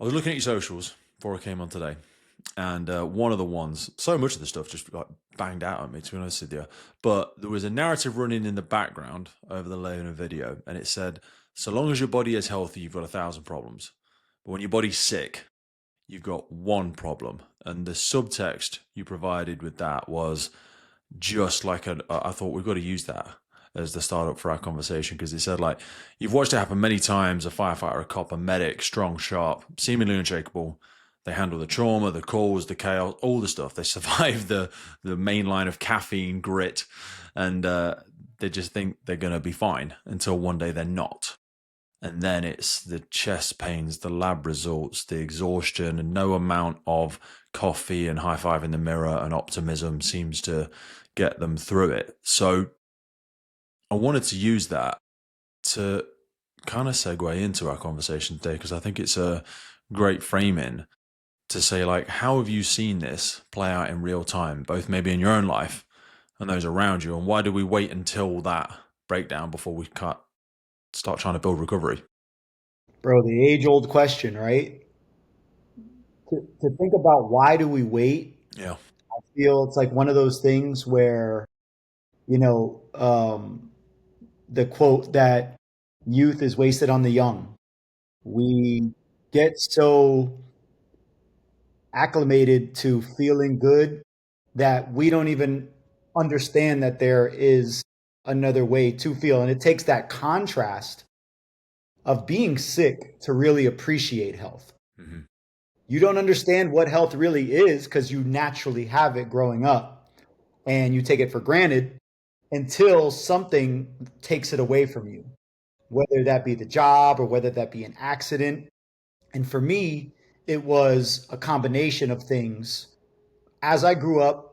I was looking at your socials before I came on today, and one of the ones, so much of the stuff just like banged out at me, to be honest with you. But there was a narrative running in the background over the layer of a video, and it said, "So long as your body is healthy, you've got 1,000 problems. But when your body's sick, you've got one problem." And the subtext you provided with that was just like I thought we've got to use that as the startup for our conversation, because it said, like, you've watched it happen many times: a firefighter, a cop, a medic, strong, sharp, seemingly unshakable. They handle the trauma, the calls, the chaos, all the stuff. They survive the main line of caffeine, grit, and they just think they're going to be fine until one day they're not. And then it's the chest pains, the lab results, the exhaustion, and no amount of coffee and high five in the mirror and optimism seems to get them through it. So I wanted to use that to kind of segue into our conversation today, because I think it's a great framing to say, like, how have you seen this play out in real time, both maybe in your own life and those around you? And why do we wait until that breakdown before we start trying to build recovery? Bro, the age old question, right? To think about why do we wait, Yeah. I feel it's like one of those things where, you know, the quote that youth is wasted on the young. We get so acclimated to feeling good that we don't even understand that there is another way to feel. And it takes that contrast of being sick to really appreciate health. Hmm. You don't understand what health really is because you naturally have it growing up and you take it for granted until something takes it away from you, whether that be the job or whether that be an accident. And for me, it was a combination of things. As I grew up,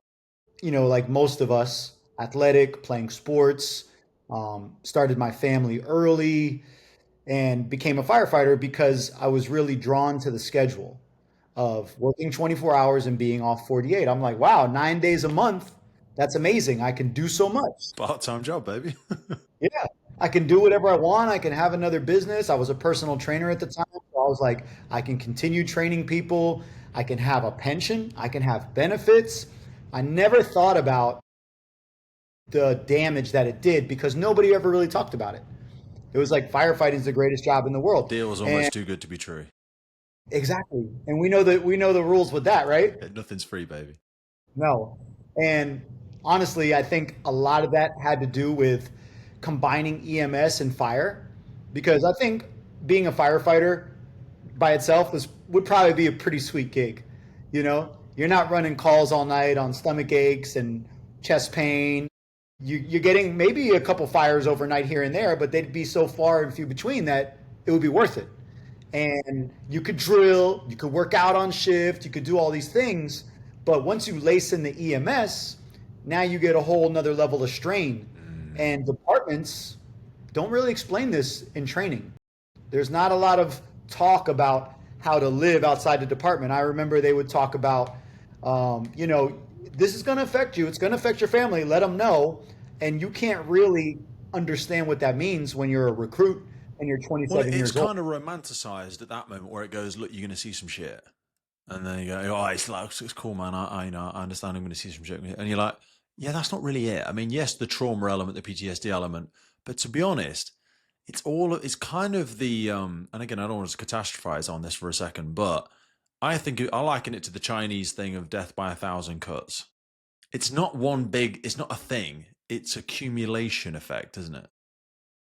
like most of us, athletic, playing sports, started my family early, and became a firefighter because I was really drawn to the schedule of working 24 hours and being off 48. I'm like, wow, 9 days a month. That's amazing. I can do so much. Part-time job, baby. Yeah. I can do whatever I want. I can have another business. I was a personal trainer at the time. So I was like, I can continue training people. I can have a pension. I can have benefits. I never thought about the damage that it did because nobody ever really talked about it. It was like firefighting is the greatest job in the The world. deal is And almost too good to be true. exactly. And we know the rules with that, right? Nothing's free, baby. No. And honestly, I think a lot of that had to do with combining EMS and fire because I think being a firefighter by itself would probably be a pretty sweet gig. You're not running calls all night on stomach aches and chest pain. You're getting maybe a couple fires overnight here and there, but they'd be so far and few between that it would be worth it. And you could drill, you could work out on shift, you could do all these things. But once you lace in the EMS, now you get a whole nother level of strain. Mm. And departments don't really explain this in training. There's not a lot of talk about how to live outside the department. I remember they would talk about, this is going to affect you. It's going to affect your family. Let them know. And you can't really understand what that means when you're a recruit and you're Well, 27 it's years old. kind of romanticized at that moment where it goes, "Look, you're going to see some shit," and then you go, "Oh, it's cool, man. I understand. I'm going to see some shit," and you're like, "Yeah, that's not really it." I mean, yes, the trauma element, the PTSD element, but to be honest, it's kind of the and again, I don't want to catastrophize on this for a second, but I liken it to the Chinese thing of death by 1,000 cuts. It's not one big. It's not a thing. It's accumulation effect, isn't it?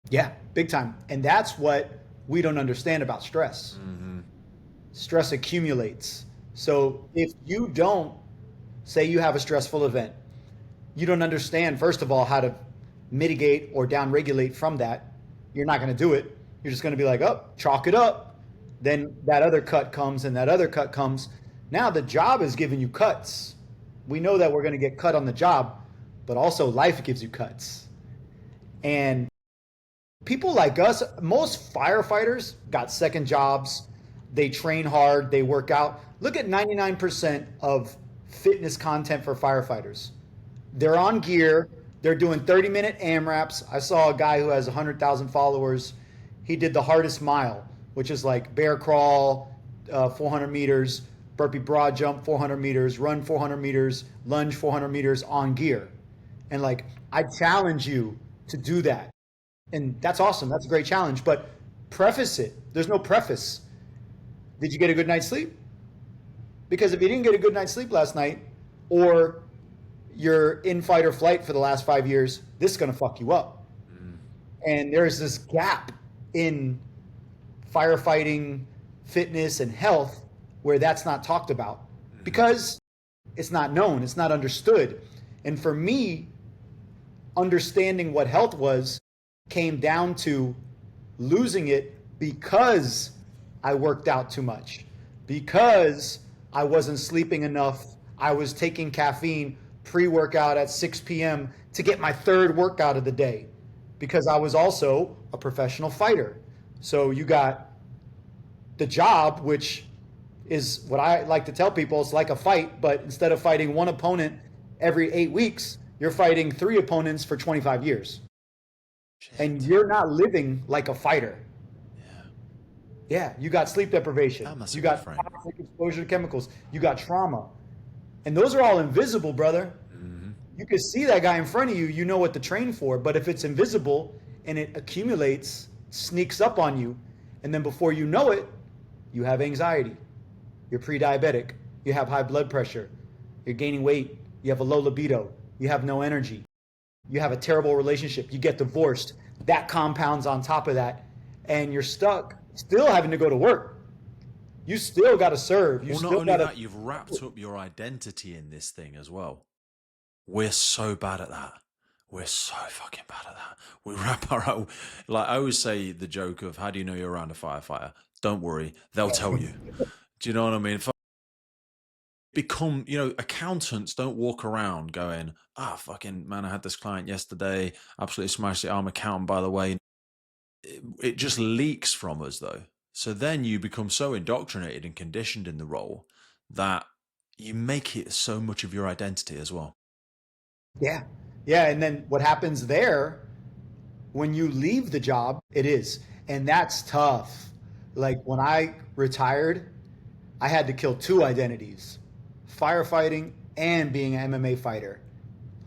Yeah, big time. And that's what we don't understand about stress. Hmm. Stress accumulates. So if you don't say you have a stressful event, you don't understand, first of all, how to mitigate or downregulate from that. You're not going to do it. You're just going to be like, oh, chalk it up. Then that other cut comes and that other cut comes. Now the job is giving you cuts. We know that we're going to get cut on the job, but also life gives you cuts. And people like us, most firefighters got second jobs. They train hard, they work out. Look at 99% of fitness content for firefighters. They're on gear, they're doing 30-minute AMRAPs. I saw a guy who has 100,000 followers. He did the hardest mile, which is like bear crawl, 400 meters, burpee broad jump 400 meters, run 400 meters, lunge 400 meters on gear. And like, I challenge you to do that. And that's awesome. That's a great challenge. But preface it. There's no preface. Did you get a good night's sleep? Because if you didn't get a good night's sleep last night, or you're in fight or flight for the last 5 years, this is going to fuck you up. And there's this gap in firefighting, fitness, and health where that's not talked about because it's not known, it's not understood. And for me, understanding what health was came down to losing it because I worked out too much, because I wasn't sleeping enough. I was taking caffeine pre-workout at 6 p.m. to get my third workout of the day, because I was also a professional fighter. So you got the job, which is what I like to tell people, it's like a fight, but instead of fighting one opponent every 8 weeks, you're fighting 3 opponents for 25 years. Shit. And you're not living like a fighter. Yeah, you got sleep deprivation. You got toxic exposure to chemicals. You got trauma. And those are all invisible, brother. Mm-hmm. You can see that guy in front of you, you know what to train for, but if it's invisible and it accumulates, sneaks up on you, and then before you know it, you have anxiety. You're pre-diabetic. You have high blood pressure. You're gaining weight. You have a low libido. You have no energy. You have a terrible relationship. You get divorced. That compounds on top of that. And you're stuck still having to go to work. You still got to serve. Well, not only that, you've wrapped up your identity in this thing as well. We're so bad at that. We're so fucking bad at that. We wrap our own, like I always say the joke of, how do you know you're around a firefighter? Don't worry, they'll tell you. Do you know what I mean? Become, accountants don't walk around going, fucking man, I had this client yesterday, absolutely smashed it. I'm accountant, by the way. It just leaks from us though. So then you become so indoctrinated and conditioned in the role that you make it so much of your identity as well. Yeah. Yeah. And then what happens there when you leave the job, it is. And that's tough. Like when I retired, I had to kill 2 identities, firefighting and being an MMA fighter.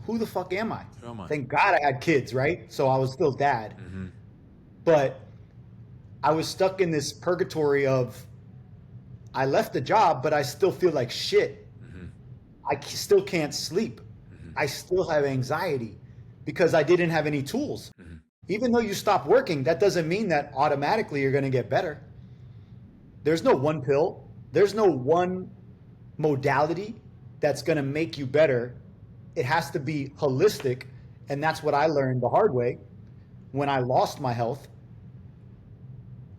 Who the fuck am I? Who am I? Thank God I had kids, right? So I was still dad. Mm-hmm. But I was stuck in this purgatory of, I left the job, but I still feel like shit. Mm-hmm. I still can't sleep. Mm-hmm. I still have anxiety because I didn't have any tools. Mm-hmm. Even though you stop working, that doesn't mean that automatically you're going to get better. There's no one pill. There's no one modality that's going to make you better. It has to be holistic. And that's what I learned the hard way. When I lost my health,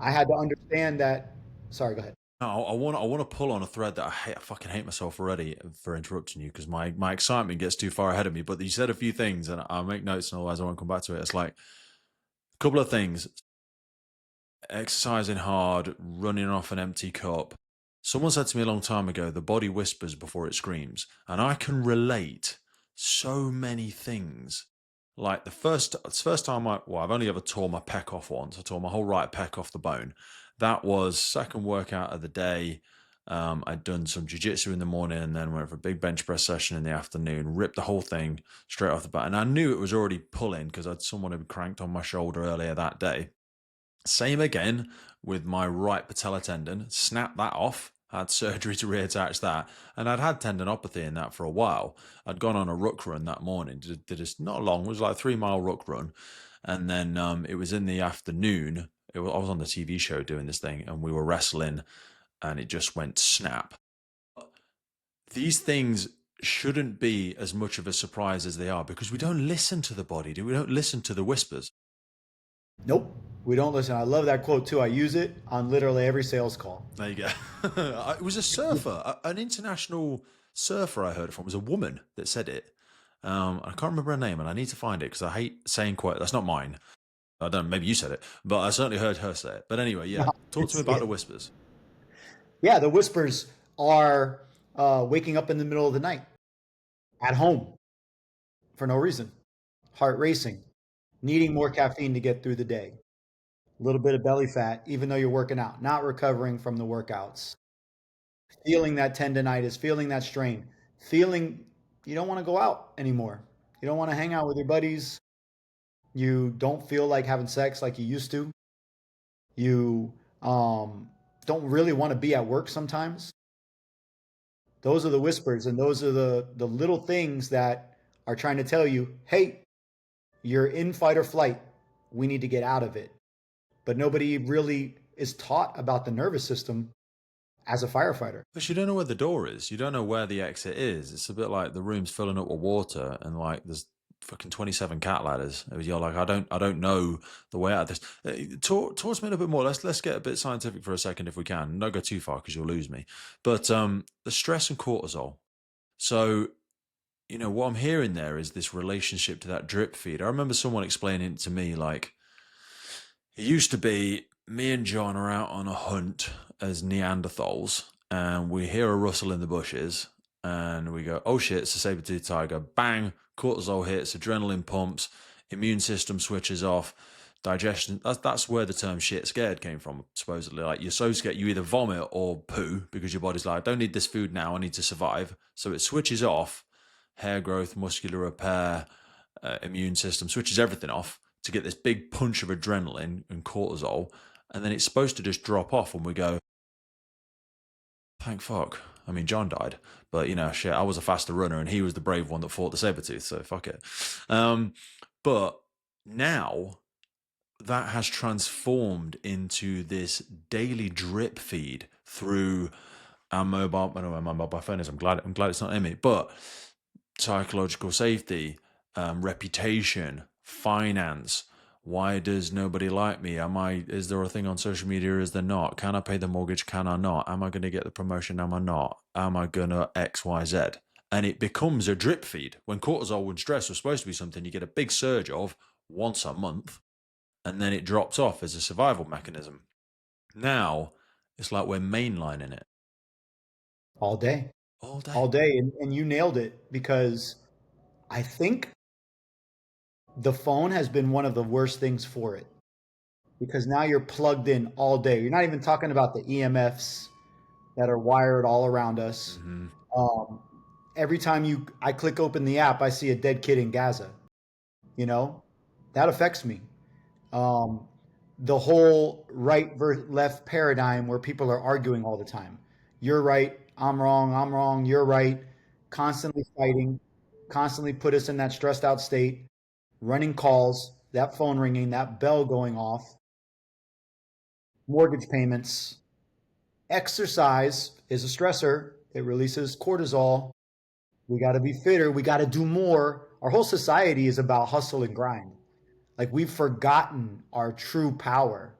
I had to understand that. Sorry, go ahead. No, I want to pull on a thread that I fucking hate myself already for interrupting you because my excitement gets too far ahead of me. But you said a few things, and I'll make notes, and otherwise I won't come back to it. It's like a couple of things: exercising hard, running off an empty cup. Someone said to me a long time ago, "The body whispers before it screams," and I can relate so many things. Like the first time I've only ever tore my pec off once. I tore my whole right pec off the bone. That was second workout of the day. I'd done some jiu-jitsu in the morning and then went for a big bench press session in the afternoon, ripped the whole thing straight off the bat. And I knew it was already pulling because someone had cranked on my shoulder earlier that day. Same again with my right patella tendon, snapped that off. I had surgery to reattach that, and I'd had tendinopathy in that for a while. I'd gone on a ruck run that morning, did it not long, it was like a 3-mile ruck run, and then it was in the afternoon. I was on the TV show doing this thing, and we were wrestling, and it just went snap. These things shouldn't be as much of a surprise as they are because we don't listen to the body, we don't listen to the whispers. Nope. We don't listen. I love that quote too. I use it on literally every sales call. There you go. It was a surfer, an international surfer I heard it from. It was a woman that said it. I can't remember her name and I need to find it because I hate saying quote. That's not mine. I don't know, maybe you said it, but I certainly heard her say it. But anyway, yeah. Talk to me about the whispers. Yeah, the whispers are waking up in the middle of the night at home for no reason. Heart racing, needing more caffeine to get through the day. A little bit of belly fat, even though you're working out, not recovering from the workouts. feeling that tendonitis, feeling that strain, feeling you don't want to go out anymore. You don't want to hang out with your buddies. You don't feel like having sex like you used to. You don't really want to be at work sometimes. Those are the whispers, and those are the little things that are trying to tell you, hey, you're in fight or flight. We need to get out of it. But nobody really is taught about the nervous system as a firefighter. But you don't know where the door is. You don't know where the exit is. It's a bit like the room's filling up with water, and like there's fucking 27 cat ladders. You're like, I don't know the way out of this. Talk to me a little bit more. Let's get a bit scientific for a second if we can. Don't go too far because you'll lose me. But the stress and cortisol. So what I'm hearing there is this relationship to that drip feed. I remember someone explaining it to me like it used to be me and John are out on a hunt as Neanderthals, and we hear a rustle in the bushes, and we go, oh shit, it's a saber-toothed tiger. Bang, cortisol hits, adrenaline pumps, immune system switches off, digestion. That's where the term shit scared came from, supposedly. Like, you're so scared, you either vomit or poo because your body's like, I don't need this food now, I need to survive. So it switches off hair growth, muscular repair, immune system, switches everything off to get this big punch of adrenaline and cortisol. And then it's supposed to just drop off when we go, thank fuck. I mean, John died, but shit, I was a faster runner and he was the brave one that fought the saber-tooth, so fuck it. But now that has transformed into this daily drip feed through our mobile. I don't know where my mobile phone is. I'm glad it's not in me, but psychological safety, reputation, finance. Why does nobody like me? Is there a thing on social media? Is there not? Can I pay the mortgage? Can I not? Am I going to get the promotion? Am I not? Am I going to X, Y, Z? And it becomes a drip feed. When cortisol and stress was supposed to be something you get a big surge of once a month, and then it drops off as a survival mechanism. Now, it's like we're mainlining it. All day. All day. All day. And you nailed it, because I think the phone has been one of the worst things for it, because now you're plugged in all day. You're not even talking about the EMFs that are wired all around us. Mm-hmm. Every time I click open the app, I see a dead kid in Gaza. That affects me. The whole right versus left paradigm where people are arguing all the time. You're right, I'm wrong, you're right. Constantly fighting, constantly put us in that stressed out state, running calls, that phone ringing, that bell going off, mortgage payments. Exercise is a stressor. It releases cortisol. We got to be fitter. We got to do more. Our whole society is about hustle and grind. Like, we've forgotten our true power,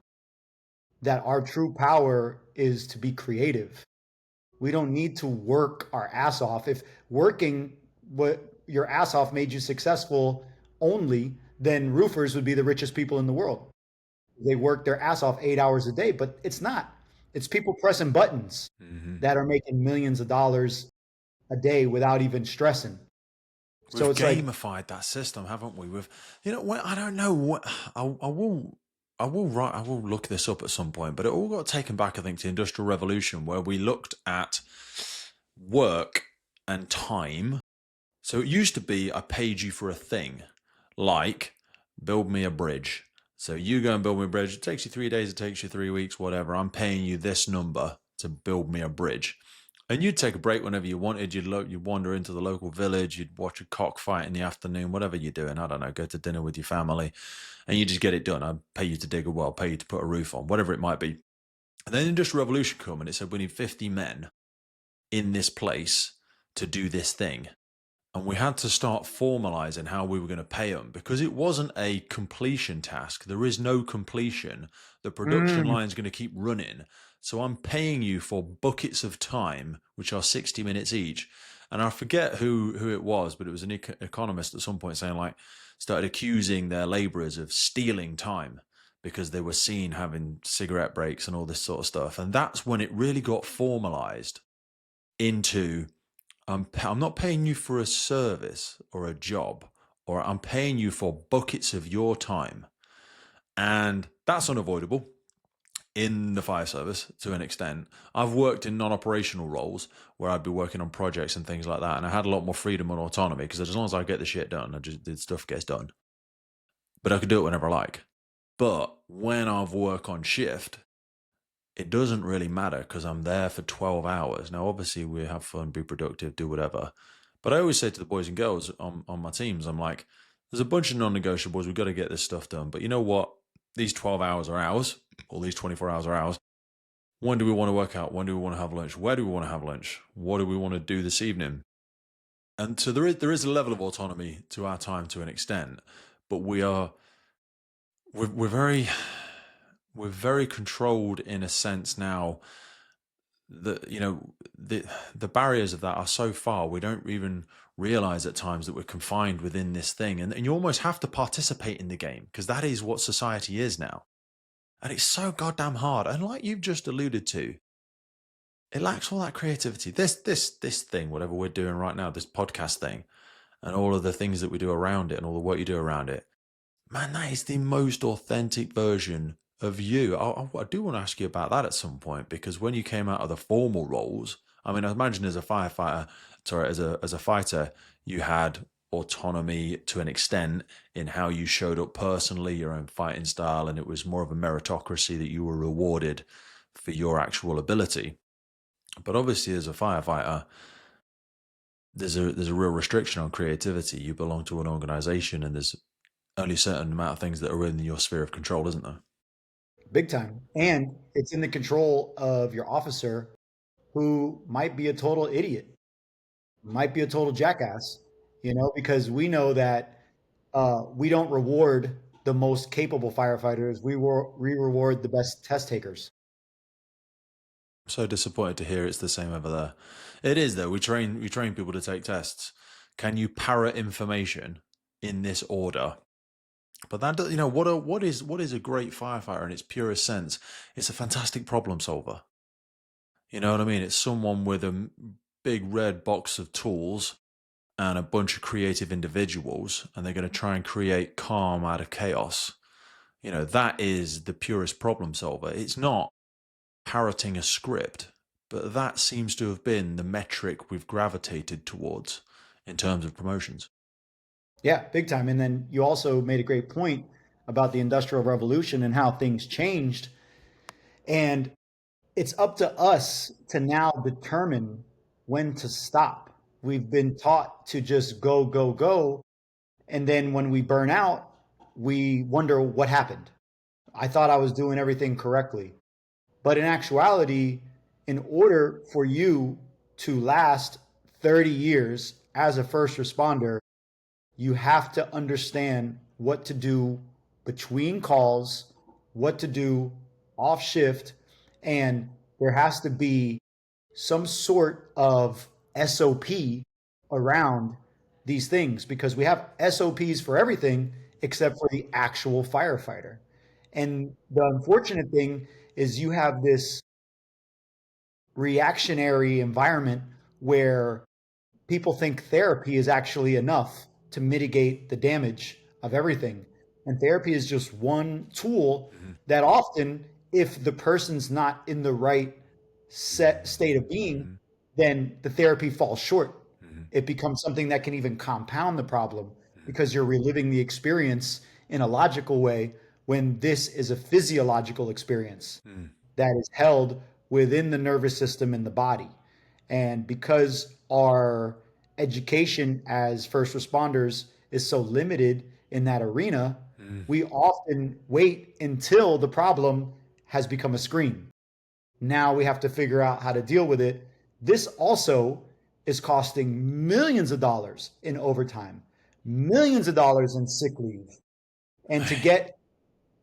that our true power is to be creative. We don't need to work our ass off. If working what your ass off made you successful only, then roofers would be the richest people in the world. They work their ass off 8 hours a day, but it's not. It's people pressing buttons that are making millions of dollars a day without even stressing. So it's gamified that system, haven't we? I don't know. I will look this up at some point, but it all got taken back, I think, to the Industrial Revolution, where we looked at work and time. So it used to be I paid you for a thing, like build me a bridge. So you go and build me a bridge. It takes you 3 days. It takes you 3 weeks, whatever. I'm paying you this number to build me a bridge. And you'd take a break whenever you wanted. You'd wander into the local village. You'd watch a cockfight in the afternoon, whatever you're doing. I don't know, go to dinner with your family, and you just get it done. I'd pay you to dig a well, pay you to put a roof on, whatever it might be. And then the Industrial Revolution came, and it said we need 50 men in this place to do this thing. And we had to start formalizing how we were going to pay them, because it wasn't a completion task. There is no completion. The production line is going to keep running. So I'm paying you for buckets of time, which are 60 minutes each. And I forget who it was, but it was an economist at some point saying, like, started accusing their laborers of stealing time because they were seen having cigarette breaks and all this sort of stuff. And that's when it really got formalized into, I'm not paying you for a service or a job, or I'm paying you for buckets of your time. And that's unavoidable. in the fire service to an extent. I've worked in non-operational roles where I'd be working on projects and things like that, and I had a lot more freedom and autonomy because as long as I get the shit done, the stuff gets done. But I could do it whenever I like. But when I've work on shift, it doesn't really matter because I'm there for 12 hours. Now, obviously, we have fun, be productive, do whatever. But I always say to the boys and girls on my teams, I'm like, there's a bunch of non-negotiables. We've got to get this stuff done. But you know what? These 12 hours are ours, or these 24 hours are ours. When do we want to work out? When do we want to have lunch? Where do we want to have lunch? What do we want to do this evening? And so there is a level of autonomy to our time to an extent, but we're very controlled in a sense now that the barriers of that are so far we don't even realize at times that we're confined within this thing, and you almost have to participate in the game because that is what society is now, and it's so goddamn hard. And like you've just alluded to, it lacks all that creativity. This thing, whatever we're doing right now, this podcast thing, and all of the things that we do around it, and all the work you do around it, man, that is the most authentic version of you. I do want to ask you about that at some point, because when you came out of the formal roles, I mean, I imagine as a firefighter, sorry, as a fighter, you had autonomy to an extent in how you showed up personally, your own fighting style, and it was more of a meritocracy that you were rewarded for your actual ability. But obviously, as a firefighter, there's a real restriction on creativity. You belong to an organization, and there's only a certain amount of things that are within your sphere of control, isn't there? Big time. And it's in the control of your officer who might be a total idiot, might be a total jackass, because we know that we don't reward the most capable firefighters. We reward the best test takers. I'm so disappointed to hear it's the same over there. It is though. We train people to take tests. Can you parrot information in this order? But that, what is a great firefighter in its purest sense? It's a fantastic problem solver. You know what I mean? It's someone with a big red box of tools and a bunch of creative individuals, and they're going to try and create calm out of chaos. That is the purest problem solver. It's not parroting a script, but that seems to have been the metric we've gravitated towards in terms of promotions. Yeah, big time. And then you also made a great point about the Industrial Revolution and how things changed. And it's up to us to now determine when to stop. We've been taught to just go, go, go. And then when we burn out, we wonder what happened. I thought I was doing everything correctly. But in actuality, in order for you to last 30 years as a first responder, you have to understand what to do between calls, what to do off shift, and there has to be some sort of SOP around these things because we have SOPs for everything except for the actual firefighter. And the unfortunate thing is you have this reactionary environment where people think therapy is actually enough to mitigate the damage of everything. And therapy is just one tool Mm-hmm. that often, if the person's not in the right set state of being, Mm-hmm. then the therapy falls short. Mm-hmm. It becomes something that can even compound the problem because you're reliving the experience in a logical way when this is a physiological experience Mm-hmm. that is held within the nervous system and the body. And because our education as first responders is so limited in that arena, Mm-hmm. we often wait until the problem has become a scream. Now we have to figure out how to deal with it. This also is costing millions of dollars in overtime, millions of dollars in sick leave. And to get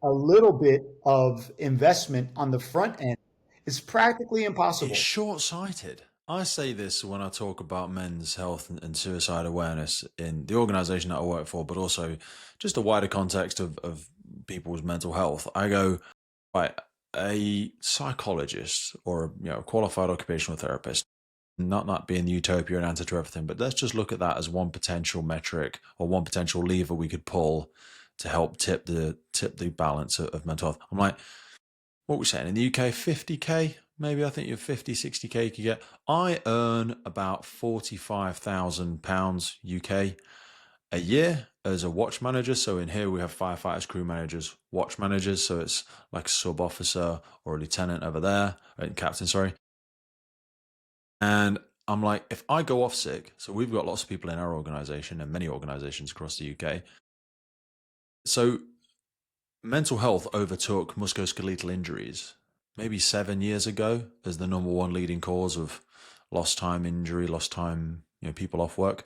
a little bit of investment on the front end is practically It's impossible. short-sighted. I say this when I talk about men's health and suicide awareness in the organization that I work for, but also just a wider context of people's mental health. I go, right, a psychologist or a qualified occupational therapist, not being the utopia and answer to everything, but let's just look at that as one potential metric or one potential lever we could pull to help tip the balance of mental health. I'm like, what we're saying in the UK, 50K, maybe. I think you're 50, 60K you could get. I earn about £45,000 UK a year as a watch manager. So in here we have firefighters, crew managers, watch managers. So it's like a sub officer or a lieutenant over there, captain, sorry. And I'm like, if I go off sick, so we've got lots of people in our organization and many organizations across the UK. So mental health overtook musculoskeletal injuries maybe 7 years ago as the number one leading cause of lost time injury, lost time, people off work.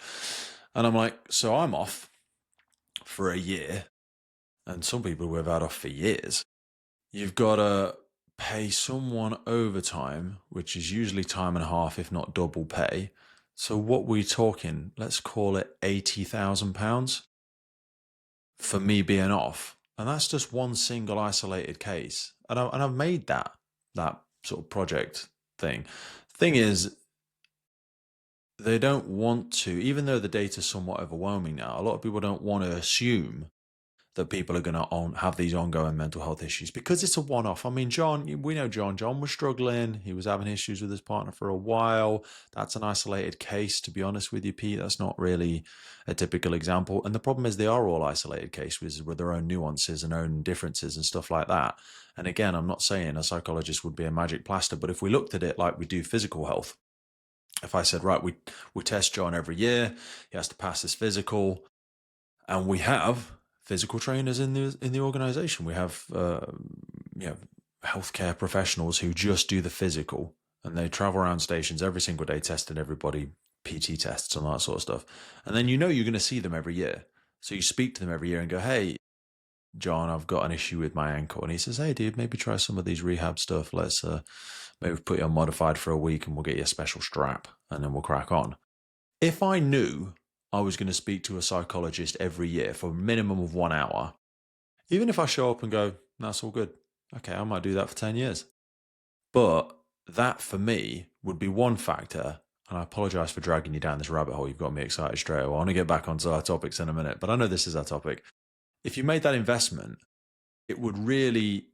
And I'm like, so I'm off for a year, and some people we've had off for years. You've got to pay someone overtime, which is usually time and a half, if not double pay. So what we talking? Let's call it £80,000 for me being off, and that's just one single isolated case. And I've made that sort of project thing. Thing is, they don't want to, even though the data is somewhat overwhelming now. A lot of people don't want to assume that people are going to have these ongoing mental health issues because it's a one-off. I mean, John, we know John. John was struggling. He was having issues with his partner for a while. That's an isolated case, to be honest with you, Pete. That's not really a typical example. And the problem is they are all isolated cases with their own nuances and own differences and stuff like that. And again, I'm not saying a psychologist would be a magic plaster, but if we looked at it like we do physical health, if I said, right, we test John every year, he has to pass his physical, and we have physical trainers in the organization. We have healthcare professionals who just do the physical, and they travel around stations every single day testing everybody, PT tests and that sort of stuff. And then you're going to see them every year. So you speak to them every year and go, hey, John, I've got an issue with my ankle. And he says, hey, dude, maybe try some of these rehab stuff. Let's maybe put you on modified for a week and we'll get you a special strap and then we'll crack on. If I knew I was going to speak to a psychologist every year for a minimum of 1 hour, even if I show up and go, that's all good. Okay, I might do that for 10 years. But that for me would be one factor. And I apologize for dragging you down this rabbit hole. You've got me excited straight away. I want to get back onto our topics in a minute, but I know this is our topic. If you made that investment, it would really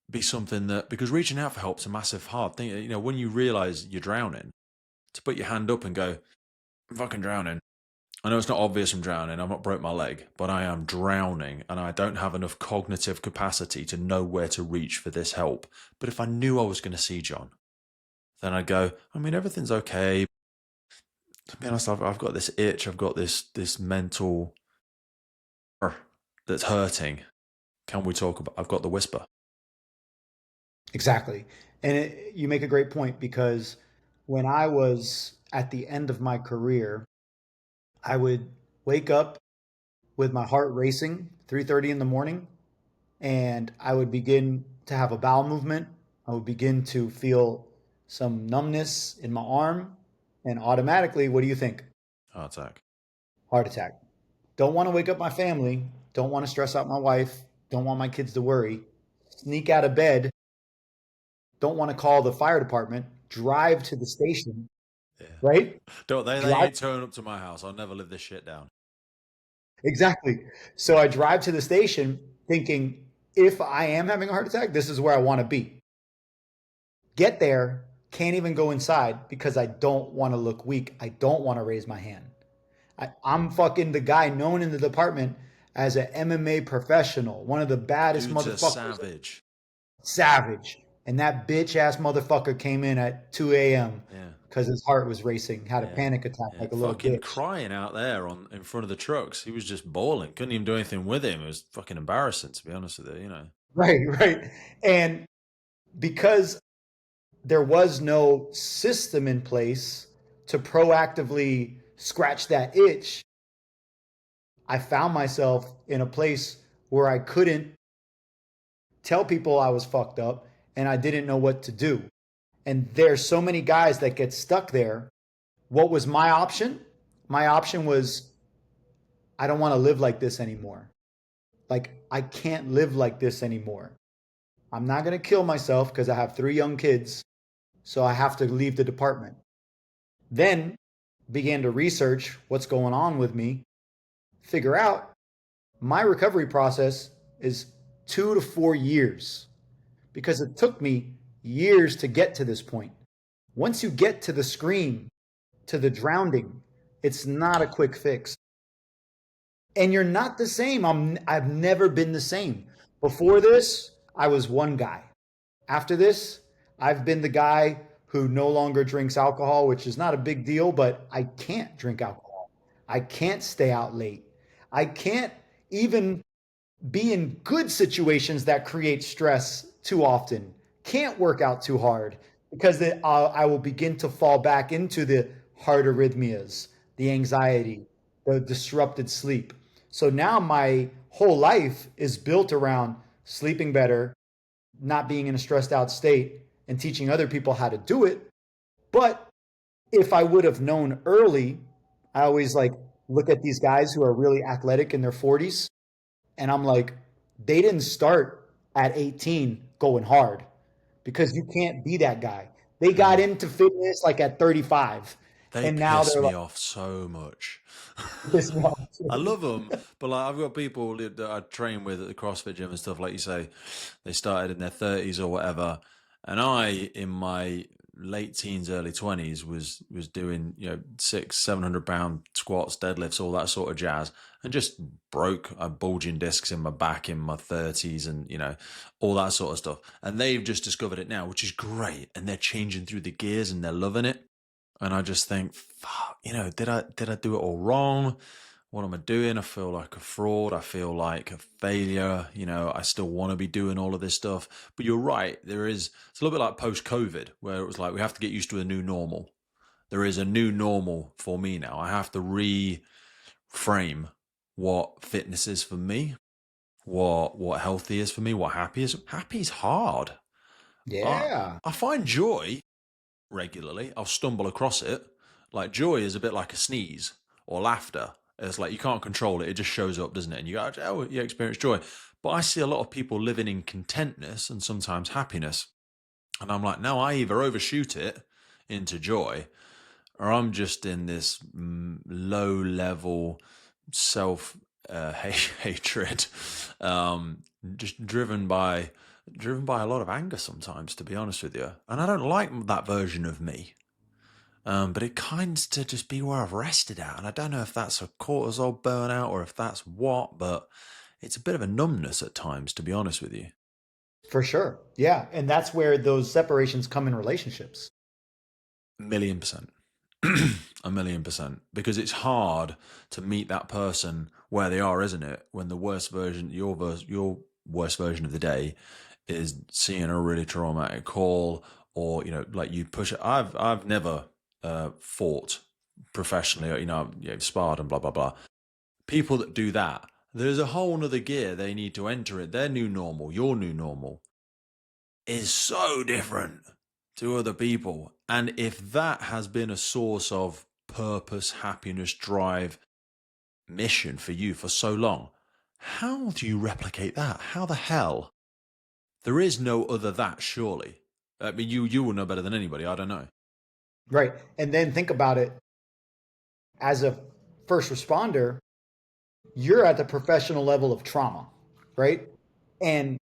be something that, because reaching out for help is a massive hard thing. When you realize you're drowning, to put your hand up and go, I'm fucking drowning. I know it's not obvious I'm drowning. I've not broke my leg, but I am drowning and I don't have enough cognitive capacity to know where to reach for this help. But if I knew I was going to see John, then I'd go, I mean, everything's okay. To be honest, I've got this itch. I've got this mental that's hurting. Can we talk about, I've got the whisper. Exactly. And you make a great point because when I was at the end of my career, I would wake up with my heart racing 3:30 in the morning, and I would begin to have a bowel movement. I would begin to feel some numbness in my arm, and automatically, what do you think? Heart attack. Heart attack. Don't want to wake up my family, don't want to stress out my wife, don't want my kids to worry. Sneak out of bed, don't want to call the fire department, drive to the station, Yeah. right? Don't they Drive. ain't turning up to my house. I'll never live this shit down. Exactly. So I drive to the station thinking, if I am having a heart attack, this is where I want to be. Get there, can't even go inside because I don't want to look weak. I don't want to raise my hand. I'm fucking the guy known in the department as an MMA professional, one of the baddest Dude's a motherfuckers. savage. Savage. And that bitch ass motherfucker came in at 2 a.m. Yeah. because his heart was racing, had a panic attack like a little fucking bitch. crying out there in front of the trucks. He was just bawling. Couldn't even do anything with him. It was fucking embarrassing, to be honest with you. Right, right. And because there was no system in place to proactively scratch that itch, I found myself in a place where I couldn't tell people I was fucked up and I didn't know what to do. And there's so many guys that get stuck there. What was my option? My option was, I don't want to live like this anymore. Like, I can't live like this anymore. I'm not going to kill myself because I have 3 young kids. So I have to leave the department. Then began to research what's going on with me, figure out my recovery process is 2 to 4 years because it took me years to get to this point. Once you get to the scream, to the drowning, it's not a quick fix. And you're not the same. I've never been the same. Before this, I was one guy. After this, I've been the guy who no longer drinks alcohol, which is not a big deal, but I can't drink alcohol. I can't stay out late. I can't even be in good situations that create stress too often. Can't work out too hard because I will begin to fall back into the heart arrhythmias, the anxiety, the disrupted sleep. So now my whole life is built around sleeping better, not being in a stressed out state, and teaching other people how to do it. But if I would have known early, I always like look at these guys who are really athletic in their 40s, and I'm like, they didn't start at 18 going hard because you can't be that guy. They got into fitness like at 35, They and now piss they're me like, off so much. this is not I true. love them, but like I've got people that I train with at the CrossFit gym and stuff. Like you say, they started in their 30s or whatever, and I, in my late teens, early 20s, was doing 600-700 pound squats, deadlifts, all that sort of jazz, and just broke bulging discs in my back in my 30s, and all that sort of stuff. And they've just discovered it now, which is great, and they're changing through the gears and they're loving it. And I just think, fuck, did I do it all wrong? What am I doing? I feel like a fraud. I feel like a failure. I still want to be doing all of this stuff. But you're right. It's a little bit like post-COVID, where it was like we have to get used to a new normal. There is a new normal for me now. I have to reframe what fitness is for me, what healthy is for me, what happy is. Happy is hard. I, Yeah. I find joy regularly. I'll stumble across it. Like joy is a bit like a sneeze or laughter. It's like you can't control it. It just shows up, doesn't it? And you go, oh, you experience joy. But I see a lot of people living in contentness and sometimes happiness. And I'm like, no, I either overshoot it into joy or I'm just in this low level self hatred, just driven by a lot of anger sometimes, to be honest with you. And I don't like that version of me. But it kinds to just be where I've rested at. And I don't know if that's a cortisol burnout or if that's what, but it's a bit of a numbness at times, to be honest with you. For sure. Yeah. And that's where those separations come in relationships. 1,000,000%. 1,000,000%. Because it's hard to meet that person where they are, isn't it? When the worst version, your worst version of the day is seeing a really traumatic call, or like you push it. I've never fought professionally, or sparred and blah blah blah. People that do that, there's a whole nother gear they need to enter it. Their new normal, your new normal, is so different to other people. And if that has been a source of purpose, happiness, drive, mission for you for so long, how do you replicate that? How the hell? There is no other that, surely. I mean, you will know better than anybody. I don't know. Right. And then think about it as a first responder, you're at the professional level of trauma, right? And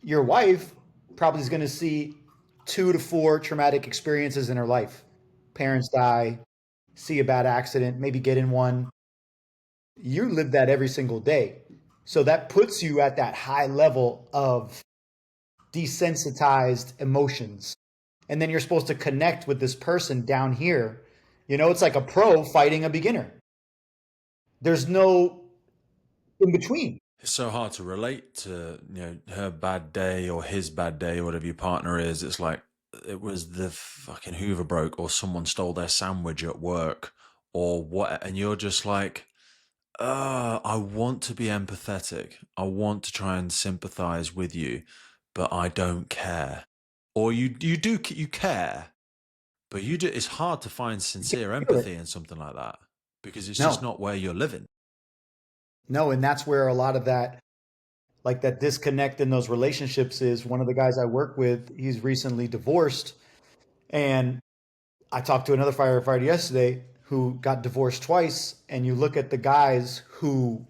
your wife probably is going to see 2 to 4 traumatic experiences in her life. Parents die, see a bad accident, maybe get in one. You live that every single day. So that puts you at that high level of desensitized emotions. And then you're supposed to connect with this person down here. It's like a pro fighting a beginner. There's no in between. It's so hard to relate to, her bad day or his bad day or whatever your partner is. It's like it was the fucking Hoover broke or someone stole their sandwich at work or what. And you're just like, I want to be empathetic. I want to try and sympathize with you, but I don't care. Or you care, but you do. It's hard to find You sincere can't feel it. empathy in something like that because it's just No, not where you're living. no. And that's where a lot of that, like that disconnect in those relationships is. One of the guys I work with, he's recently divorced. And I talked to another firefighter yesterday who got divorced twice. And you look at the guys who,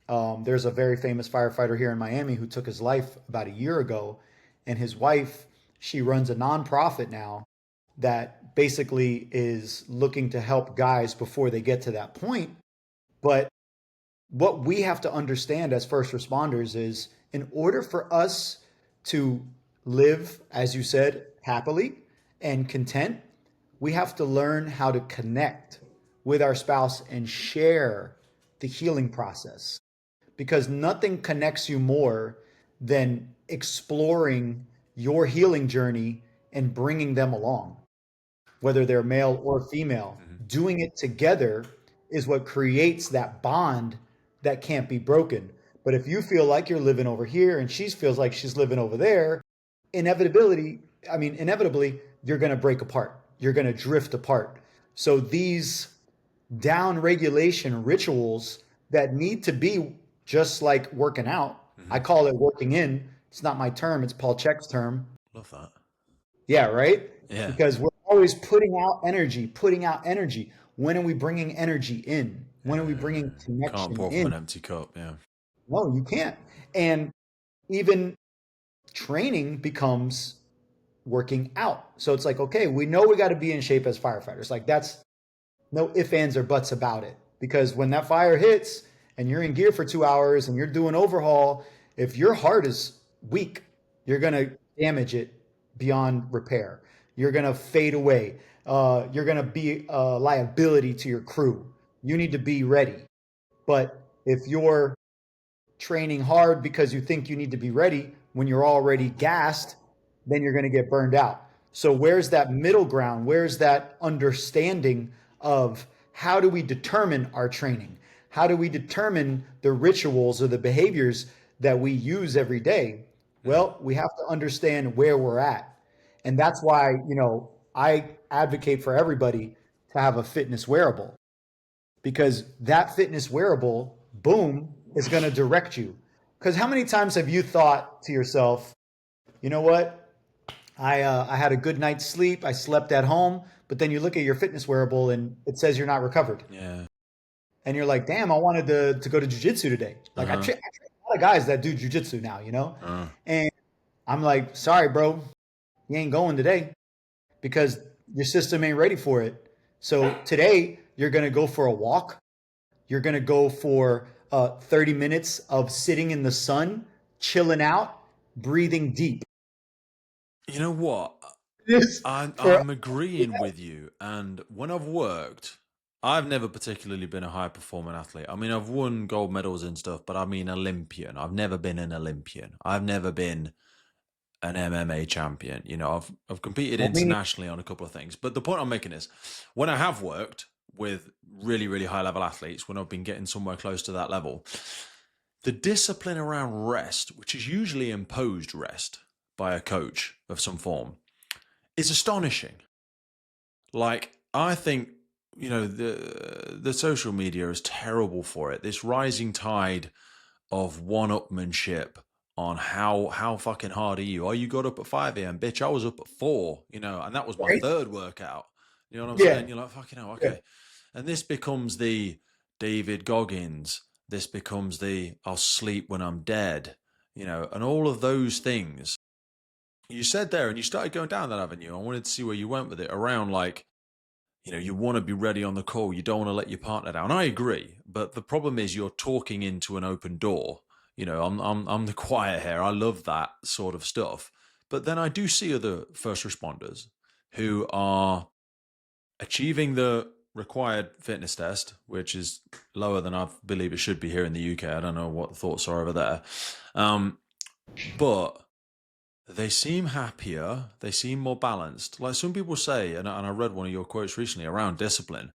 there's a very famous firefighter here in Miami who took his life about a year ago. and his wife, she runs a nonprofit now that basically is looking to help guys before they get to that point. But what we have to understand as first responders is in order for us to live, as you said, happily and content, we have to learn how to connect with our spouse and share the healing process because nothing connects you more than exploring your healing journey and bringing them along, whether they're male or female. Hmm. Doing it together is what creates that bond that can't be broken. But if you feel like you're living over here and she feels like she's living over there, inevitably, you're going to break apart. You're going to drift apart. So these down regulation rituals that need to be just like working out. I Hmm. call it working in. It's not my term, it's Paul Chek's term. Love that. Yeah, right? Yeah. Because we're always putting out energy, putting out energy. When are we bringing energy in? When are we bringing Can't connection pour from in? an empty cup. Yeah. No, you can't. And even training becomes working out. So it's like, okay, we know we got to be in shape as firefighters. Like that's no ifs, ands, or buts about it. Because when that fire hits and you're in gear for 2 hours and you're doing overhaul, if your heart is weak, you're going to damage it beyond repair. You're going to fade away. You're going to be a liability to your crew. You need to be ready. But if you're training hard because you think you need to be ready when you're already gassed, then you're going to get burned out. So, where's that middle ground? Where's that understanding of how do we determine our training? How do we determine the rituals or the behaviors that we use every day? Hmm. Well, we have to understand where we're at. And that's why, I advocate for everybody to have a fitness wearable because that fitness wearable, boom, is going to direct you. Because how many times have you thought to yourself, you know what? I had a good night's sleep. I slept at home, but then you look at your fitness wearable and it says you're not recovered. Yeah. And you're like, damn, I wanted to go to jujitsu today. Like Uh-huh. I train a lot of guys that do jujitsu now, Uh. And I'm like, sorry, bro, you ain't going today because your system ain't ready for it. So today you're gonna go for a walk. You're gonna go for 30 minutes of sitting in the sun, chilling out, breathing deep. You know what? This for I'm agreeing with you. And when I've worked, I've never particularly been a high performing athlete. I mean, I've won gold medals and stuff, but I mean Olympian. I've never been an Olympian. I've never been an MMA champion. I've competed well, me internationally on a couple of things. But the point I'm making is when I have worked with really, really high level athletes, when I've been getting somewhere close to that level, the discipline around rest, which is usually imposed rest by a coach of some form, is astonishing. Like, I think, the social media is terrible for it. This rising tide of one-upmanship on how fucking hard are you? Oh, you got up at 5 a.m. Bitch, I was up at 4, and that was my right? third workout. You know what I'm Yeah, saying? You're like, fucking hell, yeah. okay. And this becomes the David Goggins. This becomes the I'll sleep when I'm dead, and all of those things. You said there, and you started going down that avenue. I wanted to see where you went with it around like, you want to be ready on the call. You don't want to let your partner down. I agree, but the problem is you're talking into an open door. I'm the quiet here. I love that sort of stuff. But then I do see other first responders who are achieving the required fitness test, which is lower than I believe it should be here in the UK. I don't know what the thoughts are over there. But they seem happier. They seem more balanced. Like some people say, and I read one of your quotes recently around discipline.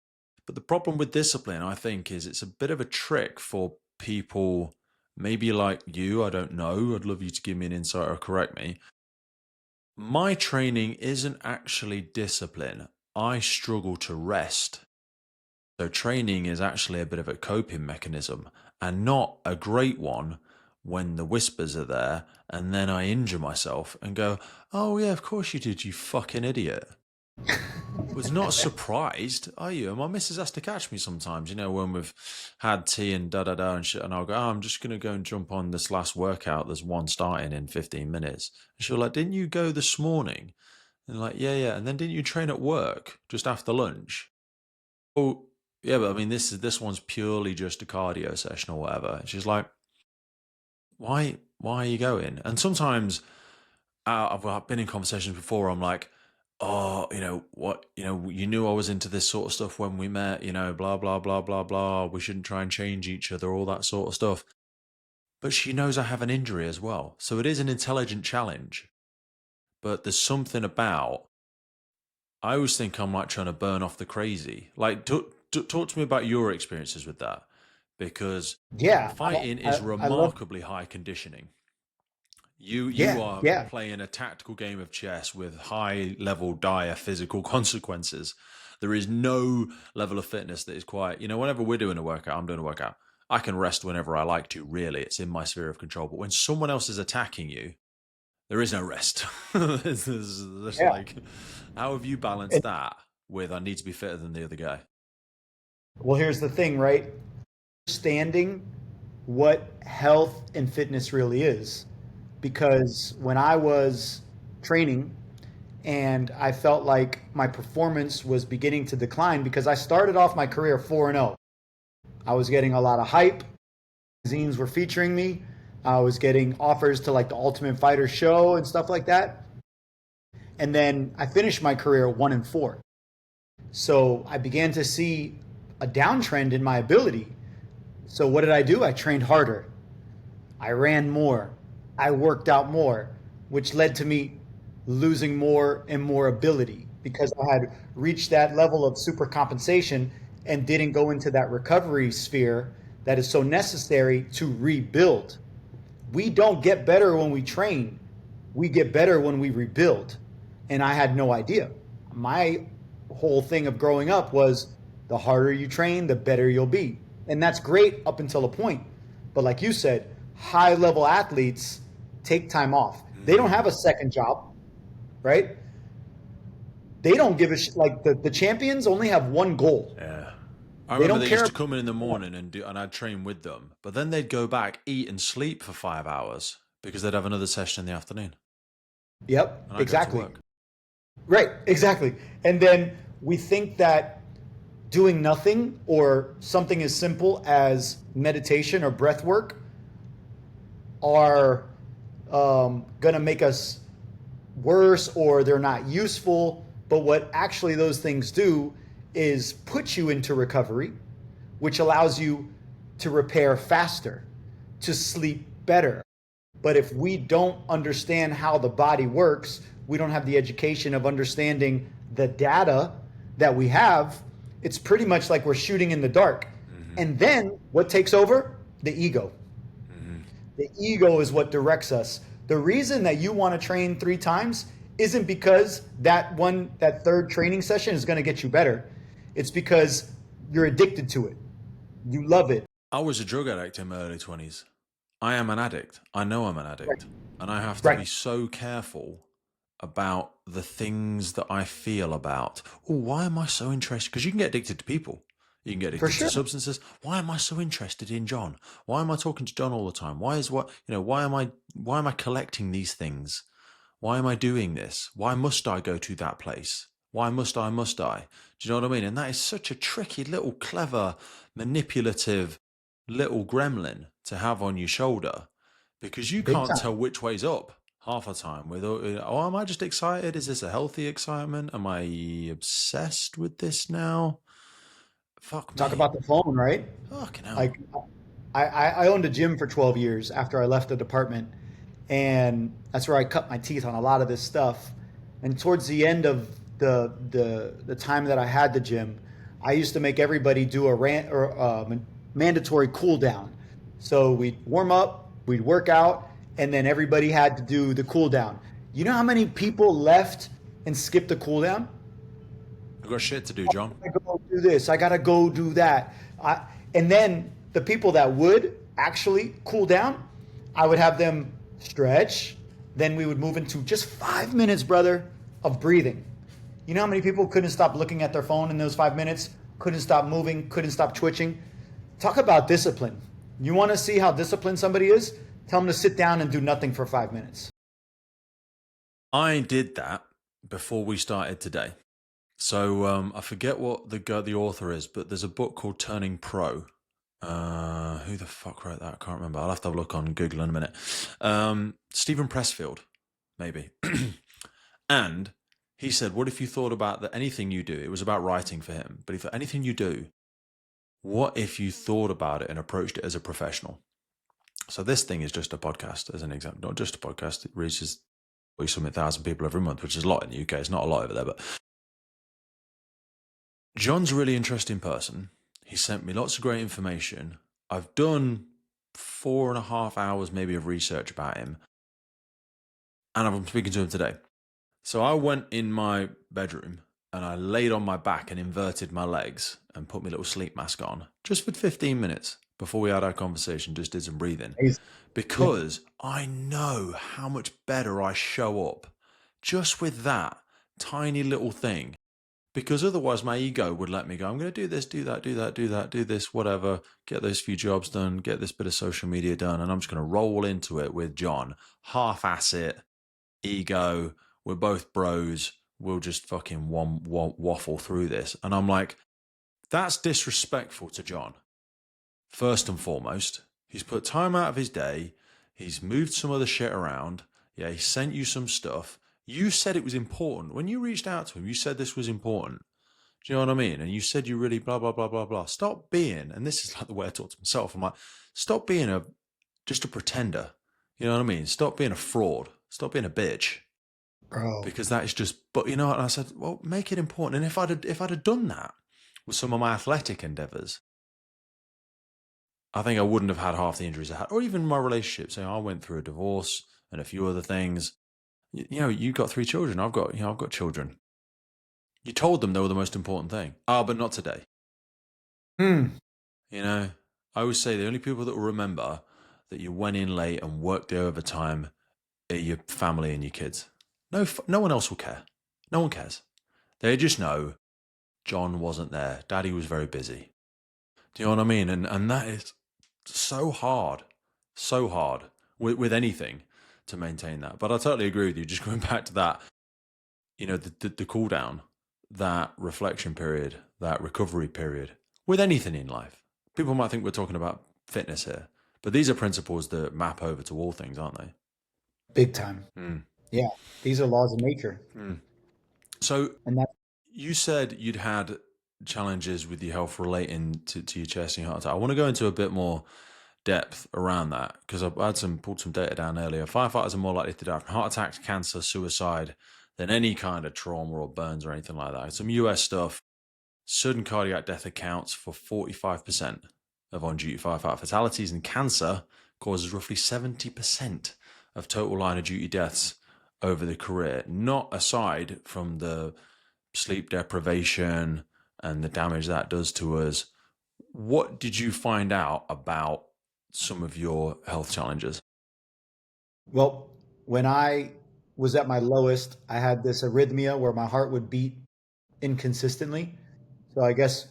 But the problem with discipline, I think, is it's a bit of a trick for people maybe like you. I don't know. I'd love you to give me an insight or correct me. My training isn't actually discipline. I struggle to rest. So training is actually a bit of a coping mechanism and not a great one when the whispers are there and then I injure myself and go, oh yeah, of course you did, you fucking idiot. was not surprised, are you? And my missus has to catch me sometimes, when we've had tea and da da da and shit, and I'll go, oh, I'm just gonna go and jump on this last workout. There's one starting in 15 minutes. And she'll like, didn't you go this morning? And like, yeah, yeah. And then didn't you train at work just after lunch? Oh, yeah, but I mean, this one's purely just a cardio session or whatever. And she's like, why are you going? And sometimes I've been in conversations before. I'm like, oh, what, you knew I was into this sort of stuff when we met, blah, blah, blah, blah, blah. We shouldn't try and change each other, all that sort of stuff. But she knows I have an injury as well. So it is an intelligent challenge. But there's something about, I always think I'm like trying to burn off the crazy. Like, talk to me about your experiences with that. Because Yeah, fighting is I love. remarkably high conditioning. You Yeah, are yeah, playing a tactical game of chess with high level dire physical consequences. There is no level of fitness that is quite, whenever we're doing a workout, I'm doing a workout, I can rest whenever I like to, really. It's in my sphere of control. But when someone else is attacking you, there is no rest. There's yeah. like, how have you balanced And, that with I need to be fitter than the other guy? well, here's the thing, right? Understanding what health and fitness really is. Because when I was training and I felt like my performance was beginning to decline because I started off my career 4-0. I was getting a lot of hype. Magazines were featuring me. I was getting offers to like the Ultimate Fighter show and stuff like that. And then I finished my career 1-4. So I began to see a downtrend in my ability. So what did I do? I trained harder. I ran more. I worked out more, which led to me losing more and more ability because I had reached that level of super compensation and didn't go into that recovery sphere that is so necessary to rebuild. We don't get better when we train. We get better when we rebuild. And I had no idea. My whole thing of growing up was the harder you train, the better you'll be. And that's great up until a point. But like you said, high level athletes take time off. They don't have a second job, right? They don't give a shit. Like the champions only have one goal. Yeah. I They remember don't they care used to about come in the what. morning and I'd train with them, but then they'd go back, eat and sleep for 5 hours because they'd have another session in the afternoon, Yep, and I'd go to exactly. work. Right, exactly. And then we think that doing nothing or something as simple as meditation or breath work are going to make us worse or they're not useful. But what actually those things do is put you into recovery, which allows you to repair faster, to sleep better. But if we don't understand how the body works, we don't have the education of understanding the data that we have, it's pretty much like we're shooting in the dark. Hmm. And then what takes over? The ego. Hmm. The ego is what directs us. The reason that you want to train 3 times isn't because that third training session is going to get you better. It's because you're addicted to it. You love it. I was a drug addict in my early 20s. I am an addict. I know I'm an Right. addict. And I have to be Right. so careful about the things that I feel about. Oh, why am I so interested? Because you can get addicted to people. You can get For addicted to sure. substances. Why am I so interested in John? Why am I talking to John all the time? Why am I collecting these things? Why am I doing this? Why must I go to that place? Why must I? Do you know what I mean? And that is such a tricky little clever manipulative little gremlin to have on your shoulder because you Big can't time. tell which way's up half the time with oh, am I just excited? Is this a healthy excitement? Am I obsessed with this now? Fuck Talk me. about the phone, right? Fucking hell. Like I owned a gym for 12 years after I left the department. And that's where I cut my teeth on a lot of this stuff. And towards the end of the time that I had the gym, I used to make everybody do a mandatory cool down. So we'd warm up, we'd work out, and then everybody had to do the cool down. You know how many people left and skipped the cool down? I've got shit to do, John. I go do this. I gotta go do that. And then the people that would actually cool down, I would have them stretch. Then we would move into just 5 minutes, brother, of breathing. You know how many people couldn't stop looking at their phone in those 5 minutes? Couldn't stop moving, couldn't stop twitching? Talk about discipline. You want to see how disciplined somebody is? Tell them to sit down and do nothing for 5 minutes. I did that before we started today. So I forget what the author is, but there's a book called Turning Pro. Who the fuck wrote that? I can't remember. I'll have to have a look on Google in a minute. Stephen Pressfield, maybe. And he said, what if you thought about that anything you do, it was about writing for him, but if anything you do, what if you thought about it and approached it as a professional? So this thing is just a podcast, as an example, not just a podcast. It reaches something 1,000 people every month, which is a lot in the UK. It's not a lot over there, but John's a really interesting person. He sent me lots of great information. I've done 4.5 hours maybe of research about him, and I'm speaking to him today. So I went in my bedroom and I laid on my back and inverted my legs and put my little sleep mask on just for 15 minutes before we had our conversation, just did some breathing, because I know how much better I show up just with that tiny little thing. Because otherwise my ego would let me go, I'm going to do this, do that, do that, do that, do this, whatever, get those few jobs done, get this bit of social media done, and I'm just going to roll into it with John, half-ass it, ego, we're both bros, we'll just fucking waffle through this. And I'm like, that's disrespectful to John. First and foremost, he's put time out of his day, he's moved some other shit around, yeah, he sent you some stuff. You said it was important. When you reached out to him, you said this was important. Do you know what I mean? And you said you really blah, blah, blah, blah, blah. Stop being, and this is like the way I talk to myself. I'm like, stop being just a pretender. You know what I mean? Stop being a fraud. Stop being a bitch. Bro. Because that is just, but you know what? And I said, well, make it important. And if I'd have done that with some of my athletic endeavors, I think I wouldn't have had half the injuries I had, or even my relationships. You know, I went through a divorce and a few other things. You know, you got 3 children. I've got children. You told them they were the most important thing. But not today. You know, I always say the only people that will remember that you went in late and worked the overtime are your family and your kids. No one else will care. No one cares. They just know John wasn't there. Daddy was very busy. Do you know what I mean? And that is so hard with anything to maintain that. But I totally agree with you. Just going back to that, you know, the cool down, that reflection period, that recovery period, with anything in life. People might think we're talking about fitness here, but these are principles that map over to all things, aren't they? Big time. Yeah. These are laws of nature. So And that, you said you'd had challenges with your health relating to your chest and your heart attack. I want to go into a bit more depth around that, because I pulled some data down earlier. Firefighters are more likely to die from heart attacks, cancer, suicide than any kind of trauma or burns or anything like that. Some US stuff, sudden cardiac death accounts for 45% of on-duty firefighter fatalities, and cancer causes roughly 70% of total line of duty deaths over the career, not aside from the sleep deprivation and the damage that does to us. What did you find out about some of your health challenges? well, when I was at my lowest, I had this arrhythmia where my heart would beat inconsistently. So I guess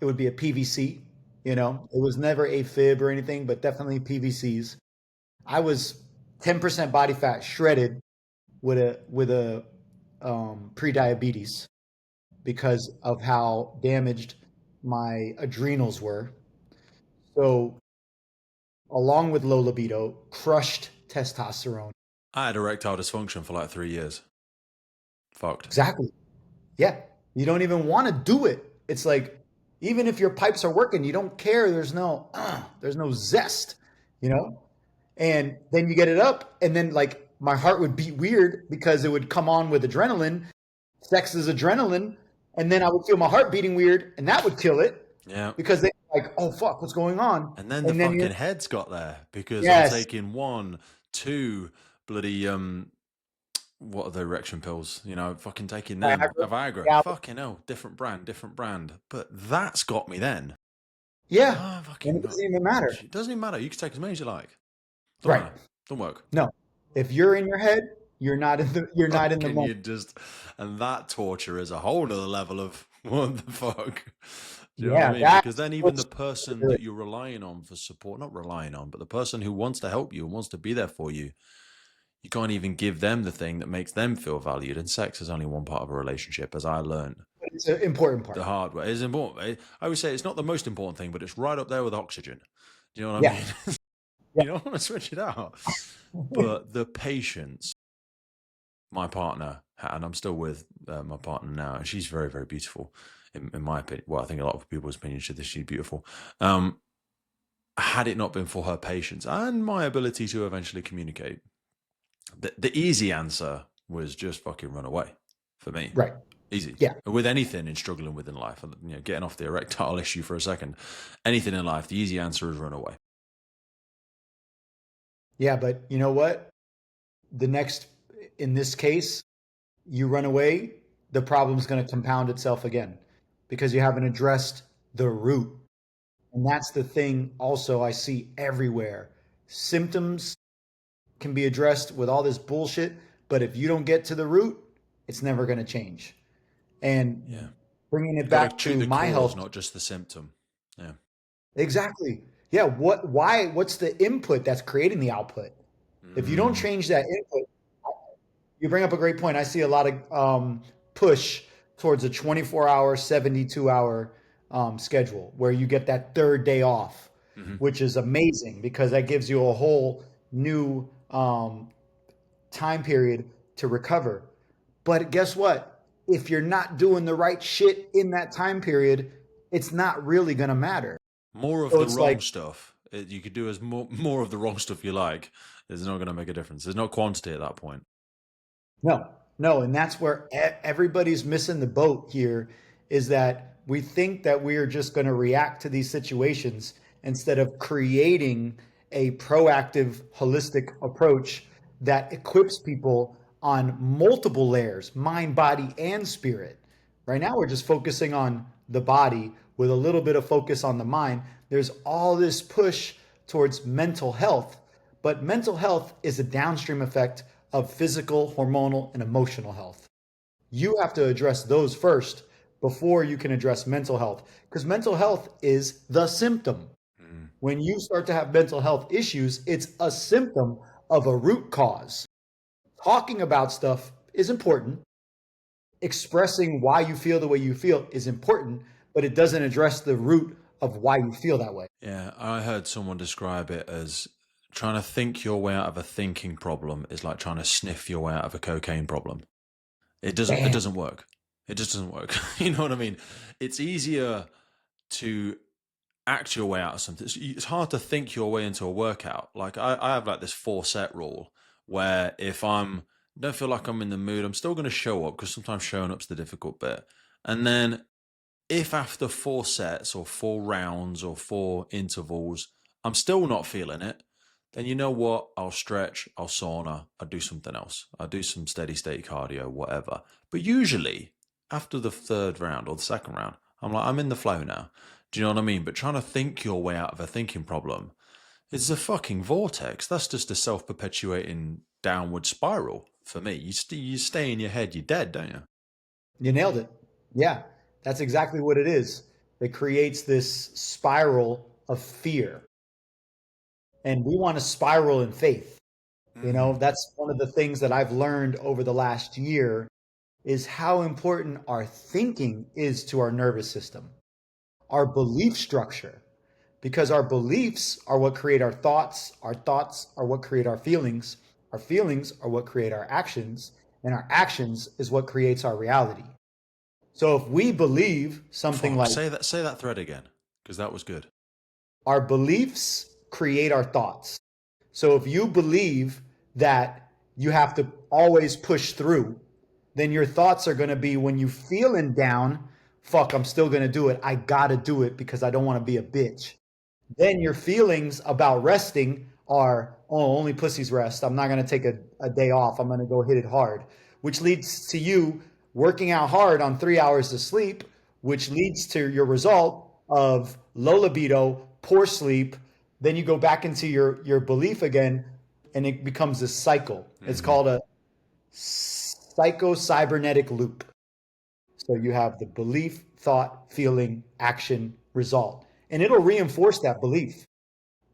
it would be a PVC. You know, it was never AFib or anything, but definitely PVCs. I was 10% body fat, shredded with a pre-diabetes because of how damaged my adrenals were. So, along with low libido, crushed testosterone. I had erectile dysfunction for like 3 years. Fucked. Exactly. Yeah. You don't even want to do it. It's like, even if your pipes are working, you don't care. There's no zest, you know? And then you get it up, and then like my heart would beat weird because it would come on with adrenaline. Sex is adrenaline. And then I would feel my heart beating weird, and that would kill it. Yeah. Because they like, oh fuck, what's going on? And then the fucking heads got there because Yes. I'm taking 1, 2 bloody what are the erection pills? You know, fucking taking them. Viagra. Yeah. Fucking hell, different brand. But that's got me then. Yeah. And it doesn't even matter. It doesn't even matter. You can take as many as you like. Right. Don't work. No. If you're in your head, you're not in the Fucking you moment. just, and that torture is a whole other level of what the fuck. Do you know what I Yeah, mean? Because that's then even the what's person that you're relying on for support, not relying on, but the person who wants to help you and wants to be there for you, you can't even give them the thing that makes them feel valued. And sex is only one part of a relationship, as I learned it's an important the part. hard way. It's important. I would say it's not the most important thing, but it's right up there with oxygen. Do you know what I Yeah, mean? yeah, You don't want to switch it out. But the patience my partner had, and I'm still with my partner now, and she's very, very beautiful, in my opinion. Well, I think a lot of people's opinions should she's beautiful. Had it not been for her patience and my ability to eventually communicate, the easy answer was just fucking run away for me. right. Easy. Yeah, With anything in struggling with in life, getting off the erectile issue for a second, anything in life, the easy answer is run away. yeah, but you know what? The next, in this case, you run away, the problem's going to compound itself again because you haven't addressed the root. And that's the thing also I see everywhere. Symptoms can be addressed with all this bullshit, but if you don't get to the root, it's never going to change. And Yeah. bringing it Got to back treat to the my cause, health, not just the symptom. Yeah. exactly. Yeah, what's the input that's creating the output? If you don't Mm. change that input, you bring up a great point. I see a lot of push towards a 24-hour, 72-hour schedule where you get that third day off, Hmm. which is amazing because that gives you a whole new time period to recover. But guess what? If you're not doing the right shit in that time period, it's not really going to matter. More of So the it's like, wrong stuff. You could do as more of the wrong stuff you like. It's not going to make a difference. There's no quantity at that point. no, no. And that's where everybody's missing the boat here is that we think that we are just going to react to these situations instead of creating a proactive, holistic approach that equips people on multiple layers mind, body, and spirit. Right now, we're just focusing on the body with a little bit of focus on the mind. There's all this push towards mental health, but mental health is a downstream effect of physical, hormonal, and emotional health. You have to address those first before you can address mental health because mental health is the symptom. Mm. When you start to have mental health issues, it's a symptom of a root cause. Talking about stuff is important. Expressing why you feel the way you feel is important, but it doesn't address the root of why you feel that way. Yeah, I heard someone describe it as trying to think your way out of a thinking problem is like trying to sniff your way out of a cocaine problem. It doesn't. It Bam. doesn't work. It just doesn't work. You know what I mean? It's easier to act your way out of something. It's hard to think your way into a workout. Like I have like this 4 set rule where if I'm don't feel like I'm in the mood, I'm still going to show up because sometimes showing up's the difficult bit. And then if after 4 sets or 4 rounds or 4 intervals, I'm still not feeling it, then you know what? I'll stretch, I'll sauna, I'll do something else. I'll do some steady state cardio, whatever. But usually after the 3rd round or the 2nd round, I'm like, I'm in the flow now. Do you know what I mean? But trying to think your way out of a thinking problem is a fucking vortex. That's just a self perpetuating downward spiral for me. You stay in your head, you're dead, don't you? You nailed it. Yeah, that's exactly what it is. It creates this spiral of fear. And we want to spiral in faith. You know, Mm. that's one of the things that I've learned over the last year is how important our thinking is to our nervous system, our belief structure, because our beliefs are what create our thoughts are what create our feelings are what create our actions, and our actions is what creates our reality. So if we believe something Fuck, like say that thread again, because that was good. our beliefs create our thoughts. So if you believe that you have to always push through, then your thoughts are going to be when you feeling down, fuck, I'm still going to do it. I got to do it because I don't want to be a bitch. Then your feelings about resting are, oh, only pussies rest. I'm not going to take a day off. I'm going to go hit it hard, which leads to you working out hard on 3 hours of sleep, which leads to your result of low libido, poor sleep. Then you go back into your belief again, and it becomes this cycle. It's Hmm. called psychocybernetic loop. So you have the belief, thought, feeling, action, result. And it'll reinforce that belief,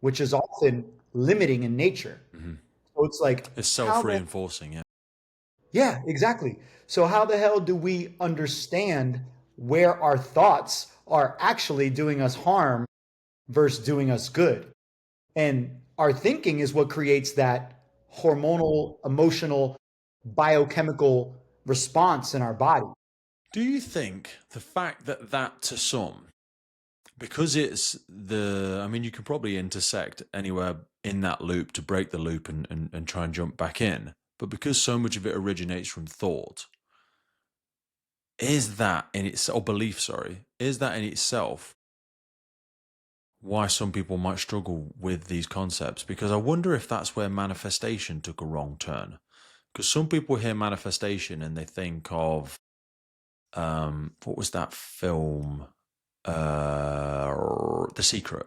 which is often limiting in nature. Hmm. So it's like, It's how the self-reinforcing. Yeah. yeah, exactly. So how the hell do we understand where our thoughts are actually doing us harm versus doing us good? And our thinking is what creates that hormonal, emotional, biochemical response in our body. Do you think the fact that to some, because it's I mean, you can probably intersect anywhere in that loop to break the loop and try and jump back in, but because so much of it originates from thought, is that in its or belief, sorry, is that in itself why some people might struggle with these concepts? Because I wonder if that's where manifestation took a wrong turn. Because some people hear manifestation and they think of what was that film? The Secret.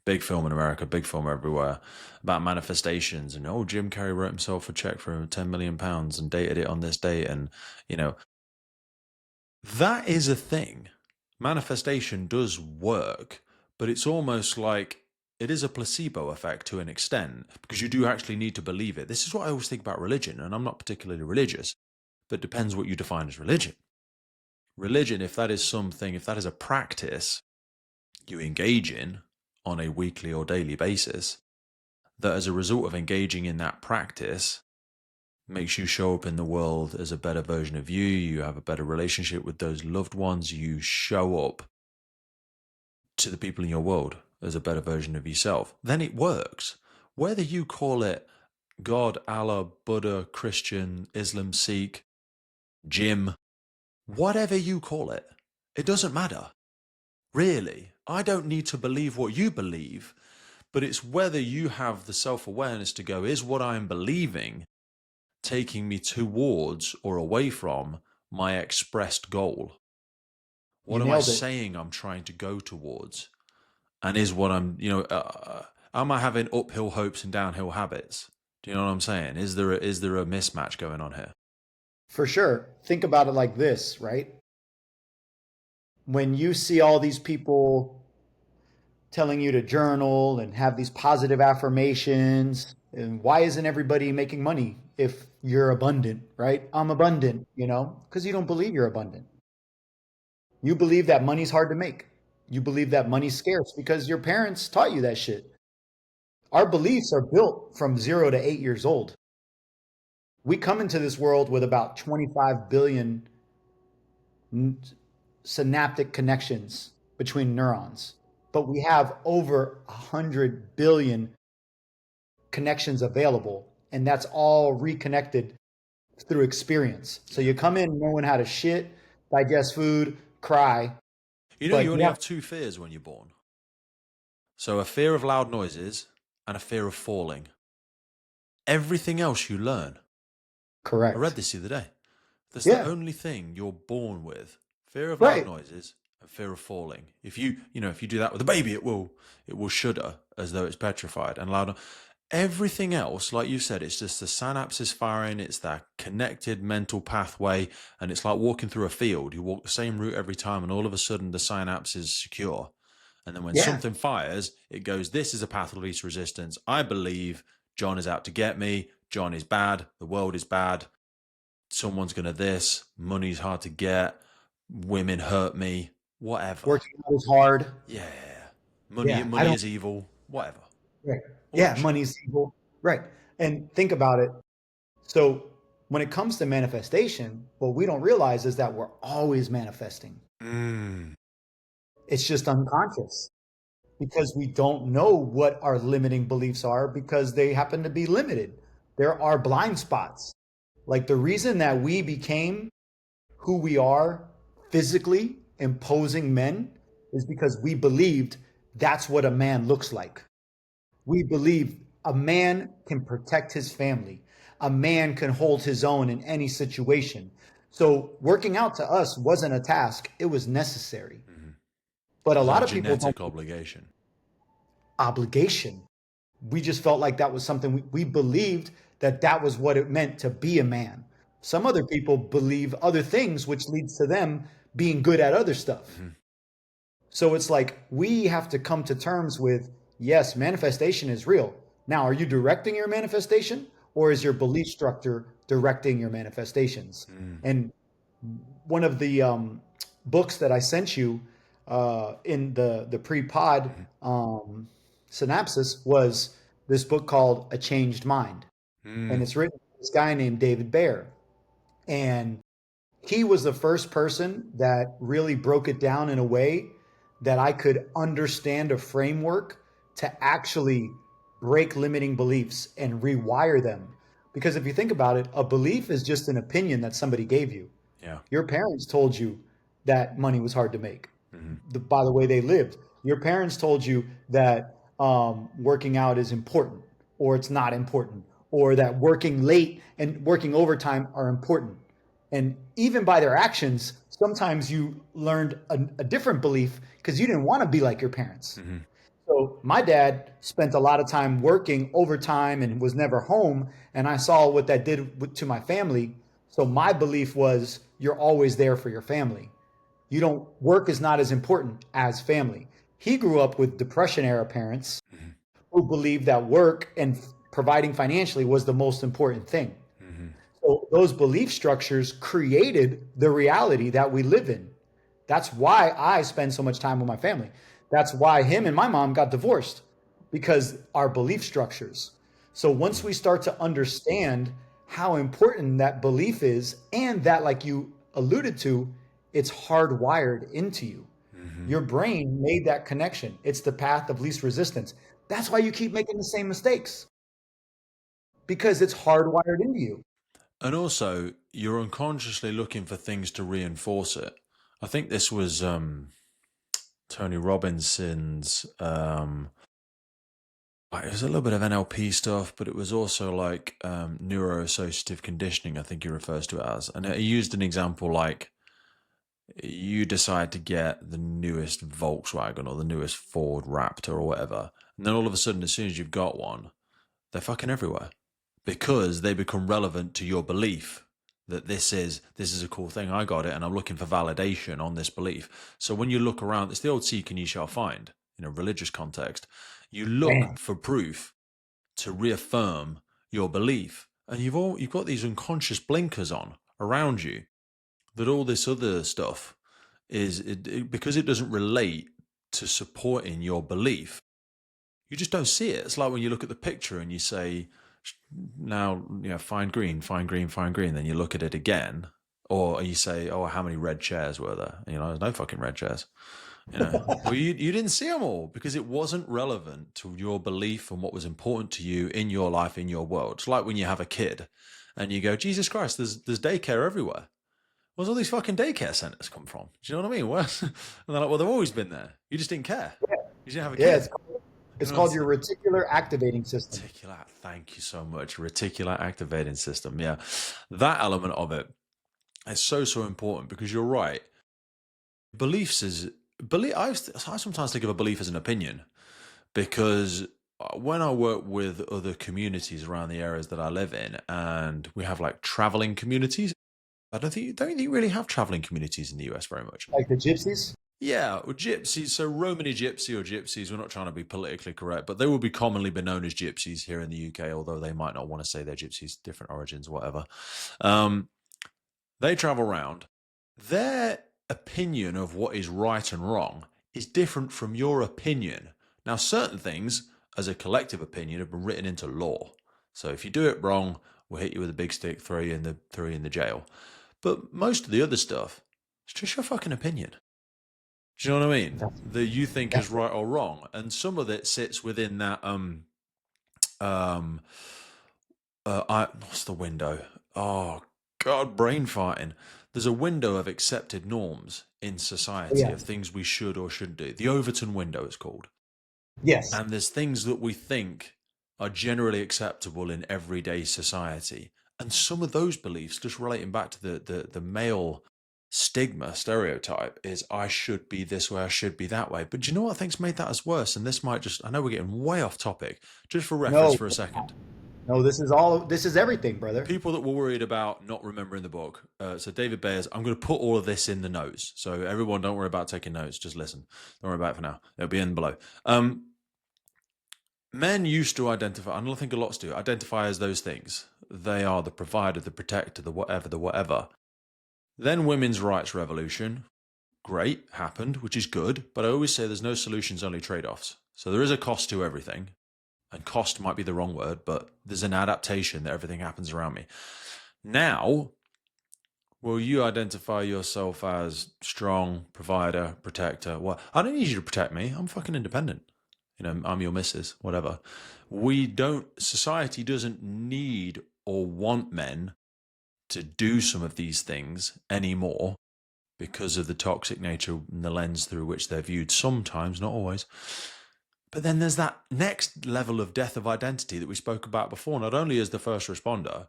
Big film in America, big film everywhere about manifestations. And oh, Jim Carrey wrote himself a check for £10 million and dated it on this date. And, you know, that is a thing. Manifestation does work, but it's almost like it is a placebo effect to an extent because you do actually need to believe it. This is what I always think about religion, and I'm not particularly religious, but it depends what you define as religion. Religion, if that is something, if that is a practice you engage in on a weekly or daily basis, that as a result of engaging in that practice makes you show up in the world as a better version of you, you have a better relationship with those loved ones, you show up to the people in your world as a better version of yourself, then it works. Whether you call it God, Allah, Buddha, Christian, Islam, Sikh, Jim, whatever you call it, it doesn't matter. Really, I don't need to believe what you believe, but it's whether you have the self-awareness to go, is what I'm believing taking me towards or away from my expressed goal? You What am I nailed it. saying I'm trying to go towards? And is what I'm, am I having uphill hopes and downhill habits? Do you know what I'm saying? Is there a mismatch going on here? For sure. Think about it like this, right? When you see all these people telling you to journal and have these positive affirmations, and why isn't everybody making money if you're abundant, right? I'm abundant, because you don't believe you're abundant. You believe that money's hard to make. You believe that money's scarce because your parents taught you that shit. Our beliefs are built from 0 to 8 years old. We come into this world with about 25 billion synaptic connections between neurons, but we have over 100 billion connections available, and that's all reconnected through experience. So you come in knowing how to shit, digest food, cry, You know, but you you only have have two fears when you're born. So a fear of loud noises and a fear of falling. Everything else you learn. I read correct. this the other day. That's the Yeah, only thing you're born with. Fear of loud right. noises and fear of falling. If you do that with a baby, it will shudder as though it's petrified and loud. Everything else, like you said, it's just the synapses firing. It's that connected mental pathway, and it's like walking through a field. You walk the same route every time, and all of a sudden the synapse is secure. And then when Yeah, something fires, it goes, this is a path of least resistance. I believe John is out to get me. John is bad. The world is bad. Someone's going to this. Money's hard to get. Women hurt me. Whatever. working out is hard. Yeah. Money, Yeah, I money don't. is evil. Whatever. Right. All Yeah, that shit. money's evil. Right. And think about it. So when it comes to manifestation, what we don't realize is that we're always manifesting. Mm. It's just unconscious because we don't know what our limiting beliefs are because they happen to be limited. There are blind spots. Like the reason that we became who we are physically, imposing men, is because we believed that's what a man looks like. We believe a man can protect his family. A man can hold his own in any situation. So working out to us wasn't a task, it was necessary. Mhm. But It a was our lot of people don't genetic obligation. obligation. We just felt like that was something we believed that that was what it meant to be a man. Some other people believe other things, which leads to them being good at other stuff. Mm-hmm. So it's like we have to come to terms with, yes, manifestation is real. Now, are you directing your manifestation, or is your belief structure directing your manifestations? Mm. And one of the books that I sent you in the pre-pod synopsis was this book called A Changed Mind. And Mm. it's written by this guy named David Bayer. And he was the first person that really broke it down in a way that I could understand a framework to actually break limiting beliefs and rewire them. Because if you think about it, a belief is just an opinion that somebody gave you. Yeah. Your parents told you that money was hard to make Mm-hmm. by the way they lived. Your parents told you that working out is important, or it's not important, or that working late and working overtime are important. And even by their actions, sometimes you learned a different belief because you didn't want to be like your parents. Mm-hmm. So my dad spent a lot of time working overtime and was never home. And I saw what that did to my family. So my belief was you're always there for your family. You don't, work is not as important as family. He grew up with Depression era parents Mm-hmm. who believed that work and providing financially was the most important thing. Mm-hmm. So those belief structures created the reality that we live in. That's why I spend so much time with my family. That's why him and my mom got divorced, because our belief structures. So once we start to understand how important that belief is, and that, like you alluded to, it's hardwired into you. Mm-hmm. Your brain made that connection. It's the path of least resistance. That's why you keep making the same mistakes, because it's hardwired into you. And also, you're unconsciously looking for things to reinforce it. I think this was Tony Robbinson's. It was a little bit of NLP stuff, but it was also like neuroassociative conditioning, I think he refers to it as. And he used an example like you decide to get the newest Volkswagen or the newest Ford Raptor or whatever. And then all of a sudden, as soon as you've got one, they're fucking everywhere because they become relevant to your belief that this is a cool thing. I got it, and I'm looking for validation on this belief. So when you look around, it's the old seek and ye shall find in a religious context. You look Bam. for proof to reaffirm your belief, and you've got these unconscious blinkers on around you that all this other stuff is because it doesn't relate to supporting your belief. You just don't see it. It's like when you look at the picture and you say, now, find green, find green, find green. Then you look at it again, or you say, oh, how many red chairs were there? There's no fucking red chairs. Well, you didn't see them all because it wasn't relevant to your belief and what was important to you in your life, in your world. It's like when you have a kid and you go, Jesus Christ, there's daycare everywhere. Where's all these fucking daycare centers come from? Do you know what I mean? And they're like, well, they've always been there. You just didn't care. Yeah, You didn't have a yeah, kid. it's called your reticular activating system. Reticular, thank you so much. Reticular activating system. Yeah. That element of it is so important because you're right. I sometimes think of a belief as an opinion because when I work with other communities around the areas that I live in, and we have like traveling communities, I don't think you really have traveling communities in the US very much. Like the gypsies? Yeah, or gypsies. So Romany gypsy or gypsies, we're not trying to be politically correct, but they will be commonly be known as gypsies here in the UK, although they might not want to say they're gypsies, different origins, whatever. They travel around. Their opinion of what is right and wrong is different from your opinion. Now, certain things, as a collective opinion, have been written into law. So if you do it wrong, we'll hit you with a big stick, throw you in the jail. But most of the other stuff, it's just your fucking opinion. Do you know what I mean? That you think is right or wrong, and some of it sits within that. What's the window? Oh God, brain farting. There's a window of accepted norms in society Yeah. of things we should or shouldn't do. The Overton window is called. Yes. And there's things that we think are generally acceptable in everyday society, and some of those beliefs, just relating back to the male stigma stereotype, is I should be this way, I should be that way. But do you know what I think's made that as worse? And this might just, I know we're getting way off topic, just for reference No. for a second. No, this is everything, brother. People that were worried about not remembering the book. So David Bayers, I'm going to put all of this in the notes. So everyone, don't worry about taking notes. Just listen. Don't worry about it for now. It'll be in below. Men used to identify, and I think a lot do, identify as those things. They are the provider, the protector, the whatever, the whatever. Then women's rights revolution, great, happened, which is good. But I always say there's no solutions, only trade-offs. So there is a cost to everything. And cost might be the wrong word, but there's an adaptation that everything happens around me. Now, will you identify yourself as strong, provider, protector? Well, I don't need you to protect me. I'm fucking independent. You know, I'm your missus, whatever. Society doesn't need or want men to do some of these things anymore because of the toxic nature and the lens through which they're viewed sometimes, not always. But then there's that next level of death of identity that we spoke about before, not only as the first responder,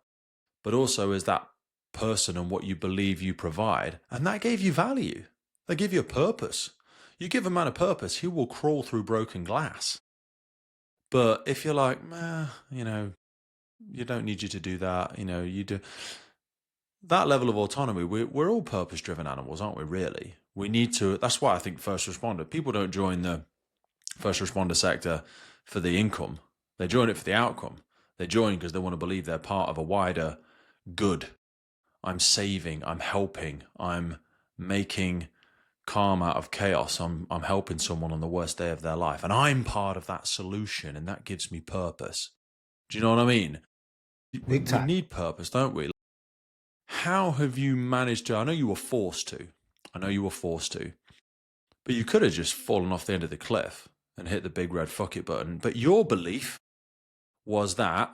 but also as that person and what you believe you provide. And that gave you value. They give you a purpose. You give a man a purpose, he will crawl through broken glass. But if you're like, you know, you don't need you to do that, you know, you do. That level of autonomy, we're all purpose-driven animals, aren't we, really? We need to, that's why I think first responder, people don't join the first responder sector for the income. They join it for the outcome. They join because they want to believe they're part of a wider good. I'm saving, I'm helping, I'm making calm out of chaos. I'm helping someone on the worst day of their life. And I'm part of that solution, and that gives me purpose. Do you know what I mean? We need purpose, don't we? How have you managed to, I know you were forced to, but you could have just fallen off the end of the cliff and hit the big red fuck it button. But your belief was that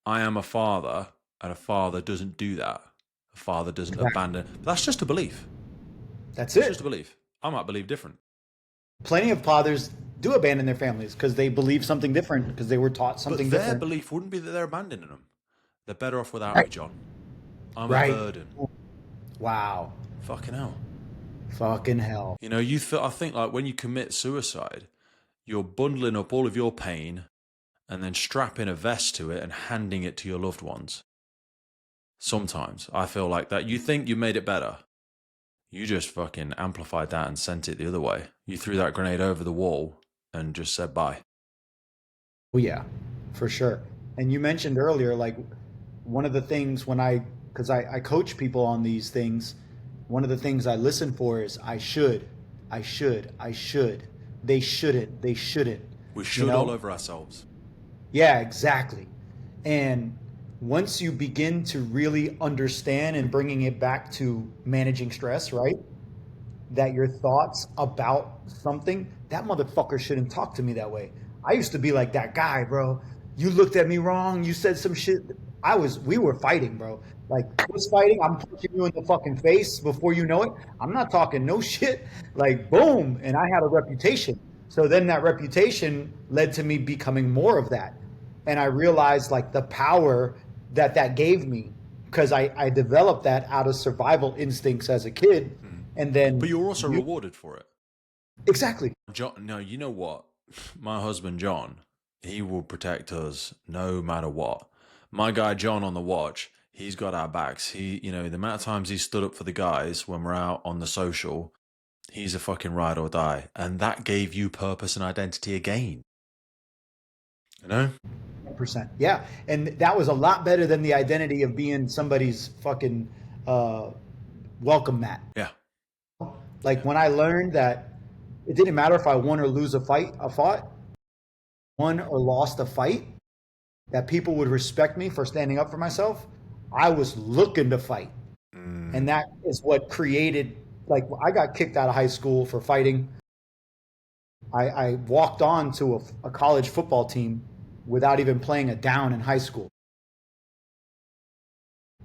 I am a father, and a father doesn't do that. A father doesn't abandon. That's just a belief. It's just a belief. I might believe different. Plenty of fathers do abandon their families because they believe something different, because they were taught something different. But their belief wouldn't be that they're abandoning them. They're better off without me, John. I'm a burden. Wow. Fucking hell. Fucking hell. You know, I think like when you commit suicide, you're bundling up all of your pain and then strapping a vest to it and handing it to your loved ones. Sometimes I feel like that. You think you made it better. You just fucking amplified that and sent it the other way. You threw that grenade over the wall and just said bye. Oh yeah, for sure. And you mentioned earlier, like one of the things because I coach people on these things, one of the things I listen for is I should. They shouldn't. We should all over ourselves. Yeah, exactly. And once you begin to really understand, and bringing it back to managing stress, right? That your thoughts about something, that motherfucker shouldn't talk to me that way. I used to be like that guy, bro. You looked at me wrong. You said some shit. We were fighting, bro. Like, what's fighting? I'm punching you in the fucking face before you know it. I'm not talking no shit. Like, boom. And I had a reputation. So then that reputation led to me becoming more of that. And I realized like the power that gave me, because I developed that out of survival instincts as a kid. And then, but you were also rewarded for it. Exactly. John, no, you know what? My husband, John, he will protect us no matter what. My guy, John, on the watch, he's got our backs. The amount of times he stood up for the guys when we're out on the social, he's a fucking ride or die. And that gave you purpose and identity again. You know? 100%. Yeah. And that was a lot better than the identity of being somebody's fucking welcome mat. Yeah. Like when I learned that it didn't matter if I won or lose won or lost a fight, that people would respect me for standing up for myself, I was looking to fight. And that is what created, like, I got kicked out of high school for fighting. I walked on to a college football team without even playing a down in high school.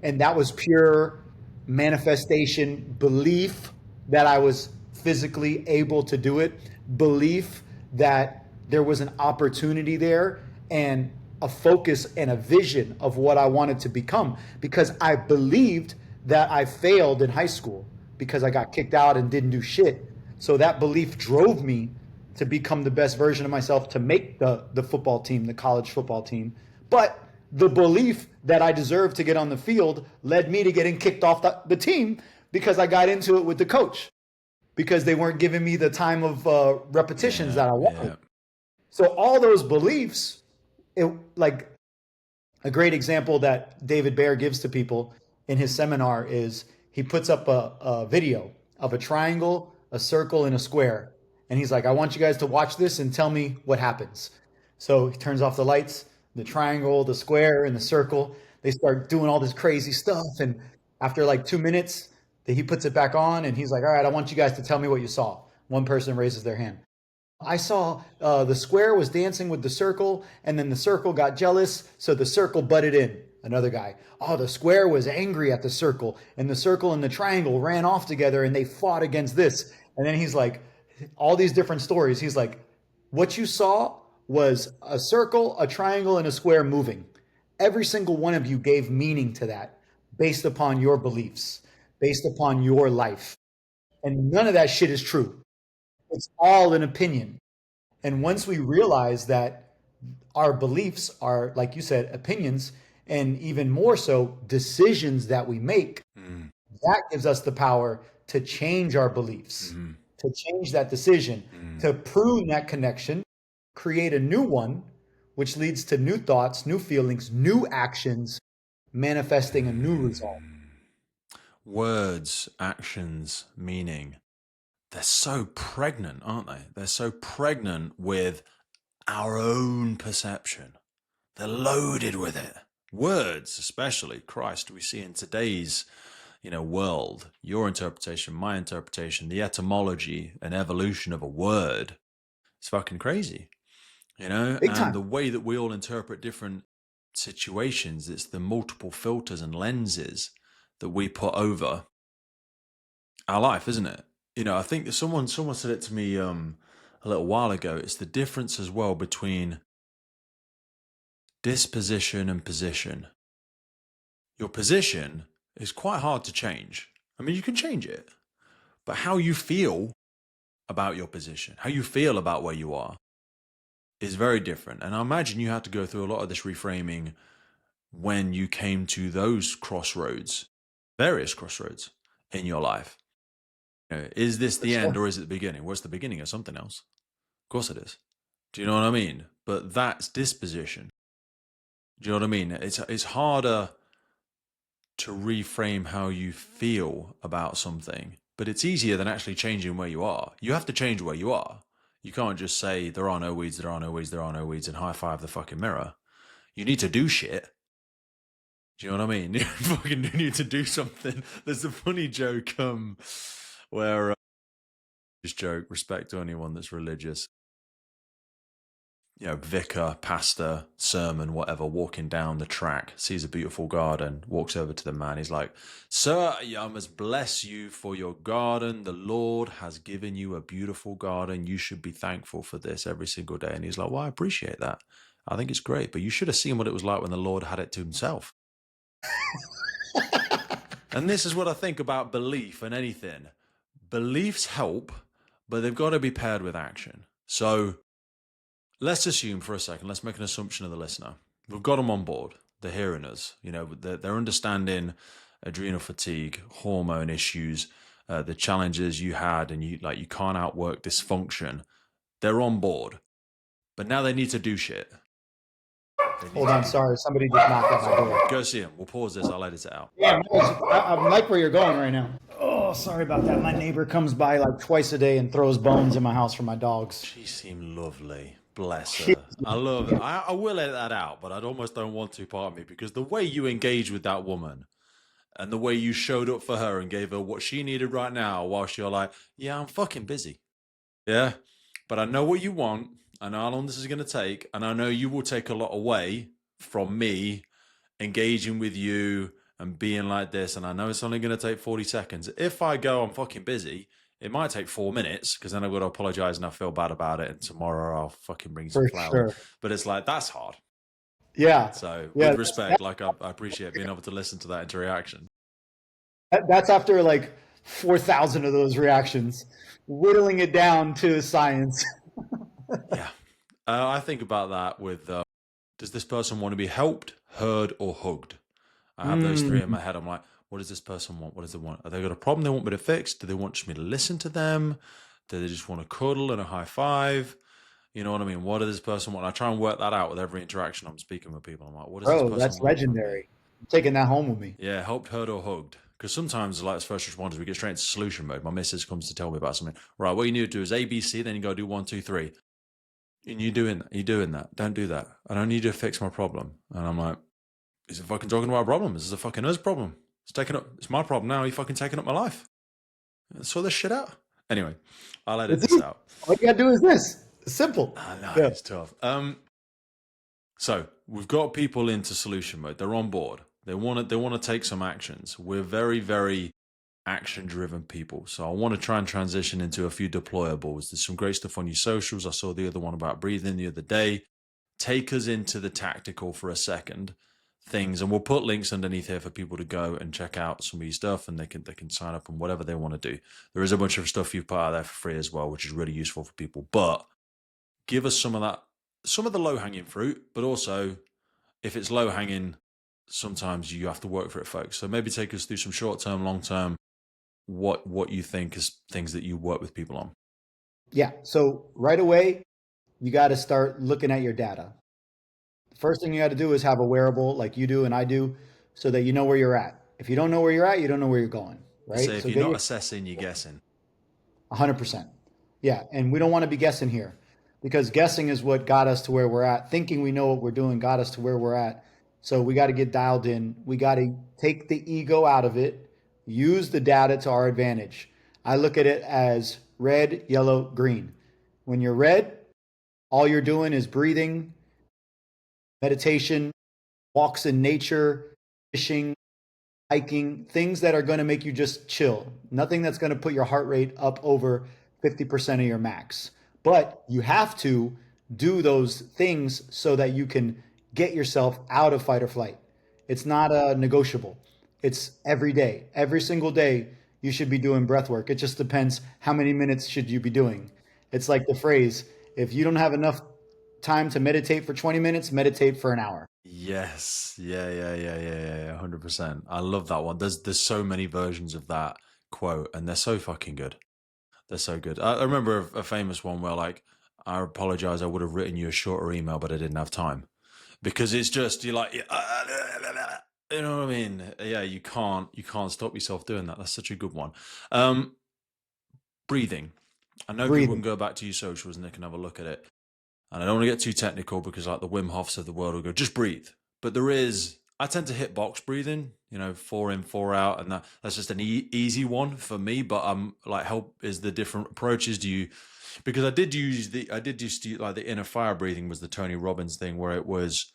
And that was pure manifestation, belief that I was physically able to do it, belief that there was an opportunity there, and a focus and a vision of what I wanted to become, because I believed that I failed in high school because I got kicked out and didn't do shit. So that belief drove me to become the best version of myself, to make the football team, the college football team. But the belief that I deserved to get on the field led me to getting kicked off the team because I got into it with the coach because they weren't giving me the time of repetitions that I wanted. Yeah. So all those beliefs, like a great example that David Baer gives to people in his seminar is he puts up a video of a triangle, a circle, and a square. And he's like, I want you guys to watch this and tell me what happens. So he turns off the lights, the triangle, the square, and the circle. They start doing all this crazy stuff. And after like 2 minutes, he puts it back on and he's like, all right, I want you guys to tell me what you saw. One person raises their hand. I saw the square was dancing with the circle, and then the circle got jealous, so the circle butted in. Another guy, oh, the square was angry at the circle, and the circle and the triangle ran off together, and they fought against this. And then he's like, all these different stories. He's like, what you saw was a circle, a triangle, and a square moving. Every single one of you gave meaning to that based upon your beliefs, based upon your life. And none of that shit is true. It's all an opinion. And once we realize that our beliefs are, like you said, opinions, and even more so, decisions that we make, that gives us the power to change our beliefs, to change that decision, to prune that connection, create a new one, which leads to new thoughts, new feelings, new actions, manifesting a new result. Words, actions, meaning. They're so pregnant, aren't they? They're so pregnant with our own perception. They're loaded with it. Words, especially, Christ, we see in today's, world, your interpretation, my interpretation, the etymology and evolution of a word. It's fucking crazy, Big and time. the way that we all interpret different situations, it's the multiple filters and lenses that we put over our life, isn't it? I think that someone said it to me a little while ago. It's the difference as well between disposition and position. Your position is quite hard to change. I mean, you can change it, but how you feel about your position, how you feel about where you are, is very different. And I imagine you had to go through a lot of this reframing when you came to those crossroads, various crossroads in your life. Is this the end or is it the beginning? Well, it's the beginning of something else. Of course it is. Do you know what I mean? But that's disposition. Do you know what I mean? It's harder to reframe how you feel about something, but it's easier than actually changing where you are. You have to change where you are. You can't just say there are no weeds, there are no weeds, there are no weeds, and high five the fucking mirror. You need to do shit. Do you know what I mean? You fucking need to do something. There's a funny joke where this joke, respect to anyone that's religious, vicar, pastor, sermon, whatever, walking down the track, sees a beautiful garden, walks over to the man. He's like, sir, I must bless you for your garden. The Lord has given you a beautiful garden. You should be thankful for this every single day. And he's like, well, I appreciate that. I think it's great, but you should have seen what it was like when the Lord had it to himself. And this is what I think about belief and anything. Beliefs help, but they've got to be paired with action. So let's assume for a second, let's make an assumption of the listener. We've got them on board. They're hearing us. They're understanding adrenal fatigue, hormone issues, the challenges you had, and you can't outwork dysfunction. They're on board. But now they need to do shit. Hold on, sorry. Somebody just knocked at my door. Go see him. We'll pause this. I'll edit it out. Yeah, I like where you're going right now. Oh, sorry about that. My neighbor comes by like twice a day and throws bones in my house for my dogs. She seemed lovely. Bless her. I love it. I will edit that out, but I almost don't want to, part of me, because the way you engage with that woman and the way you showed up for her and gave her what she needed right now, whilst you're like, yeah, I'm fucking busy. Yeah, but I know what you want. I know how long this is going to take, and I know you will take a lot away from me engaging with you and being like this, and I know it's only going to take 40 seconds. If I go, I'm fucking busy, it might take 4 minutes, because then I've got to apologize and I feel bad about it, and tomorrow I'll fucking bring some flowers. Sure. But it's like, that's hard. Yeah. So with respect, I appreciate being able to listen to that interaction. That's after like 4,000 of those reactions, whittling it down to science. Yeah. I think about that with Does this person want to be helped, heard, or hugged? I have those three in Mm. my head. I'm like, what does this person want? What does they want? Are they got a problem they want me to fix? Do they want just me to listen to them? Do they just want to cuddle and a high five? You know what I mean? What does this person want? I try and work that out with every interaction I'm speaking with people. I'm like, what does this Bro, person that's want from me? legendary. I'm taking that home with me. Yeah, helped, heard, or hugged. Because sometimes, like as first responders, we get straight into solution mode. My missus comes to tell me about something. Right, what you need to do is A, B, C. Then you got to do 1, 2, 3. And you're doing that. Don't do that. I don't need you to fix my problem. And I'm like, is it fucking talking about a problem? This is a fucking us problem. It's taking up. It's my problem now. You're fucking taking up my life. Sort this shit out. Anyway, I'll edit It's this easy. out. All you gotta do is this. It's simple. I know Yeah. it's tough. So we've got people into solution mode. They're on board. They want to take some actions. We're very, very action driven people. So I want to try and transition into a few deployables. There's some great stuff on your socials. I saw the other one about breathing the other day. Take us into the tactical for a second things, and we'll put links underneath here for people to go and check out some of your stuff, and they can sign up on whatever they want to do. There is a bunch of stuff you've put out there for free as well, which is really useful for people. But give us some of that, some of the low hanging fruit, but also if it's low hanging, sometimes you have to work for it, folks. So maybe take us through some short term, long term, what you think is things that you work with people on. Yeah. So right away, you got to start looking at your data. The first thing you got to do is have a wearable like you do and I do so that you know where you're at. If you don't know where you're at, you don't know where you're going, They say right? if So you're get not your assessing, you're guessing. 100%. Yeah. And we don't want to be guessing here because guessing is what got us to where we're at. Thinking we know what we're doing got us to where we're at. So we got to get dialed in. We got to take the ego out of it, use the data to our advantage. I look at it as red, yellow, green. When you're red, all you're doing is breathing, meditation, walks in nature, fishing, hiking, things that are going to make you just chill. Nothing that's going to put your heart rate up over 50% of your max. But you have to do those things so that you can get yourself out of fight or flight. It's not a negotiable. It's every day. Every single day you should be doing breath work. It just depends how many minutes should you be doing. It's like the phrase, if you don't have enough time to meditate for 20 minutes, meditate for an hour. Yes. Yeah. 100%. I love that one. There's so many versions of that quote, and they're so fucking good. They're so good. I remember a famous one where like, I apologize, I would have written you a shorter email, but I didn't have time. Because it's just you're like, you know what I mean? Yeah, you can't stop yourself doing that. That's such a good one. Breathing. I know people Breathing. can go back to your socials and they can have a look at it. And I don't want to get too technical because like the Wim Hofs of the world will go, just breathe. But there is, I tend to hit box breathing, 4 in, 4 out. And that's just an easy one for me. But I'm like, help is the different approaches. Because I did use like the inner fire breathing was the Tony Robbins thing where it was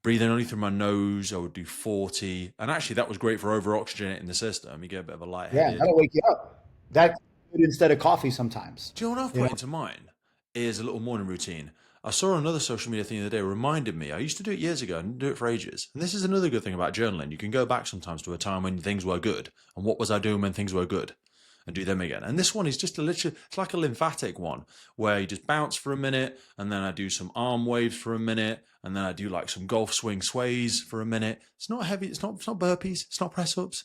breathing only through my nose. I would do 40. And actually that was great for over oxygenating the system. You get a bit of a Yeah, lightheaded. that'll wake you up. That's good instead of coffee sometimes. Do you know what I've You put know? into mine? Is a little morning routine. I saw another social media thing the other day reminded me. I used to do it years ago and do it for ages. And this is another good thing about journaling. You can go back sometimes to a time when things were good. And what was I doing when things were good? And do them again. And this one is just it's like a lymphatic one where you just bounce for a minute and then I do some arm waves for a minute and then I do like some golf swing sways for a minute. It's not heavy. It's not burpees. It's not press ups.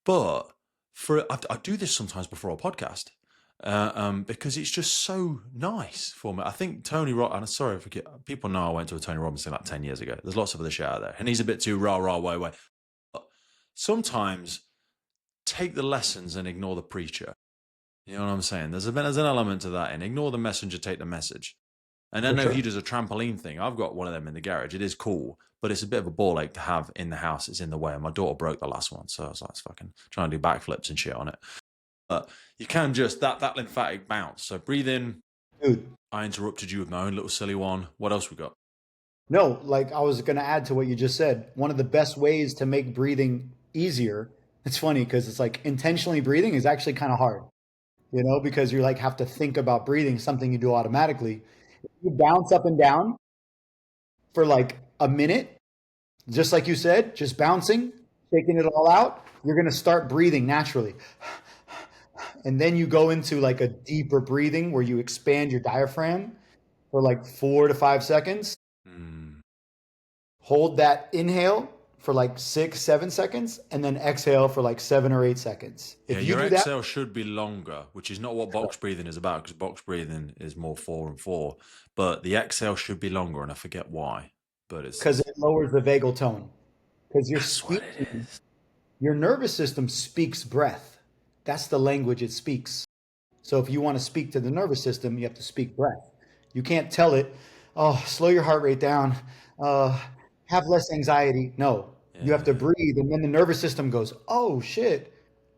But I do this sometimes before a podcast because it's just so nice for me. I think Tony Robbins, sorry, I forget, people know I went to a Tony Robbins thing like 10 years ago. There's lots of other shit out there. And he's a bit too rah, rah, way. But sometimes take the lessons and ignore the preacher. You know what I'm saying? There's an element to that and ignore the messenger, take the message. And I For know sure. he does a trampoline thing. I've got one of them in the garage. It is cool, but it's a bit of a ball ache to have in the house. It's in the way. And my daughter broke the last one. So I was like, fucking trying to do backflips and shit on it. But you can just, that lymphatic bounce. So breathe in. Dude, I interrupted you with my own little silly one. What else we got? no, like I was going to add to what you just said. One of the best ways to make breathing easier, it's funny because it's like intentionally breathing is actually kind of hard, because you like have to think about breathing, something you do automatically. You bounce up and down for like a minute, just like you said, just bouncing, shaking it all out, you're going to start breathing naturally. And then you go into like a deeper breathing where you expand your diaphragm for like 4 to 5 seconds. Hmm. Hold that inhale for like 6, 7 seconds, and then exhale for like 7 or 8 seconds. Yeah, If you your do that, exhale should be longer, which is not what box breathing is about, because box breathing is more 4 and 4. But the exhale should be longer, and I forget why. But because it's it lowers the vagal tone. Because you're that's what it speaking, is. your nervous system speaks breath. That's the language it speaks. So if you want to speak to the nervous system, you have to speak breath. You can't tell it, oh, slow your heart rate down, uh, have less anxiety. No, you have to Yeah. breathe. And then the nervous system goes, oh shit,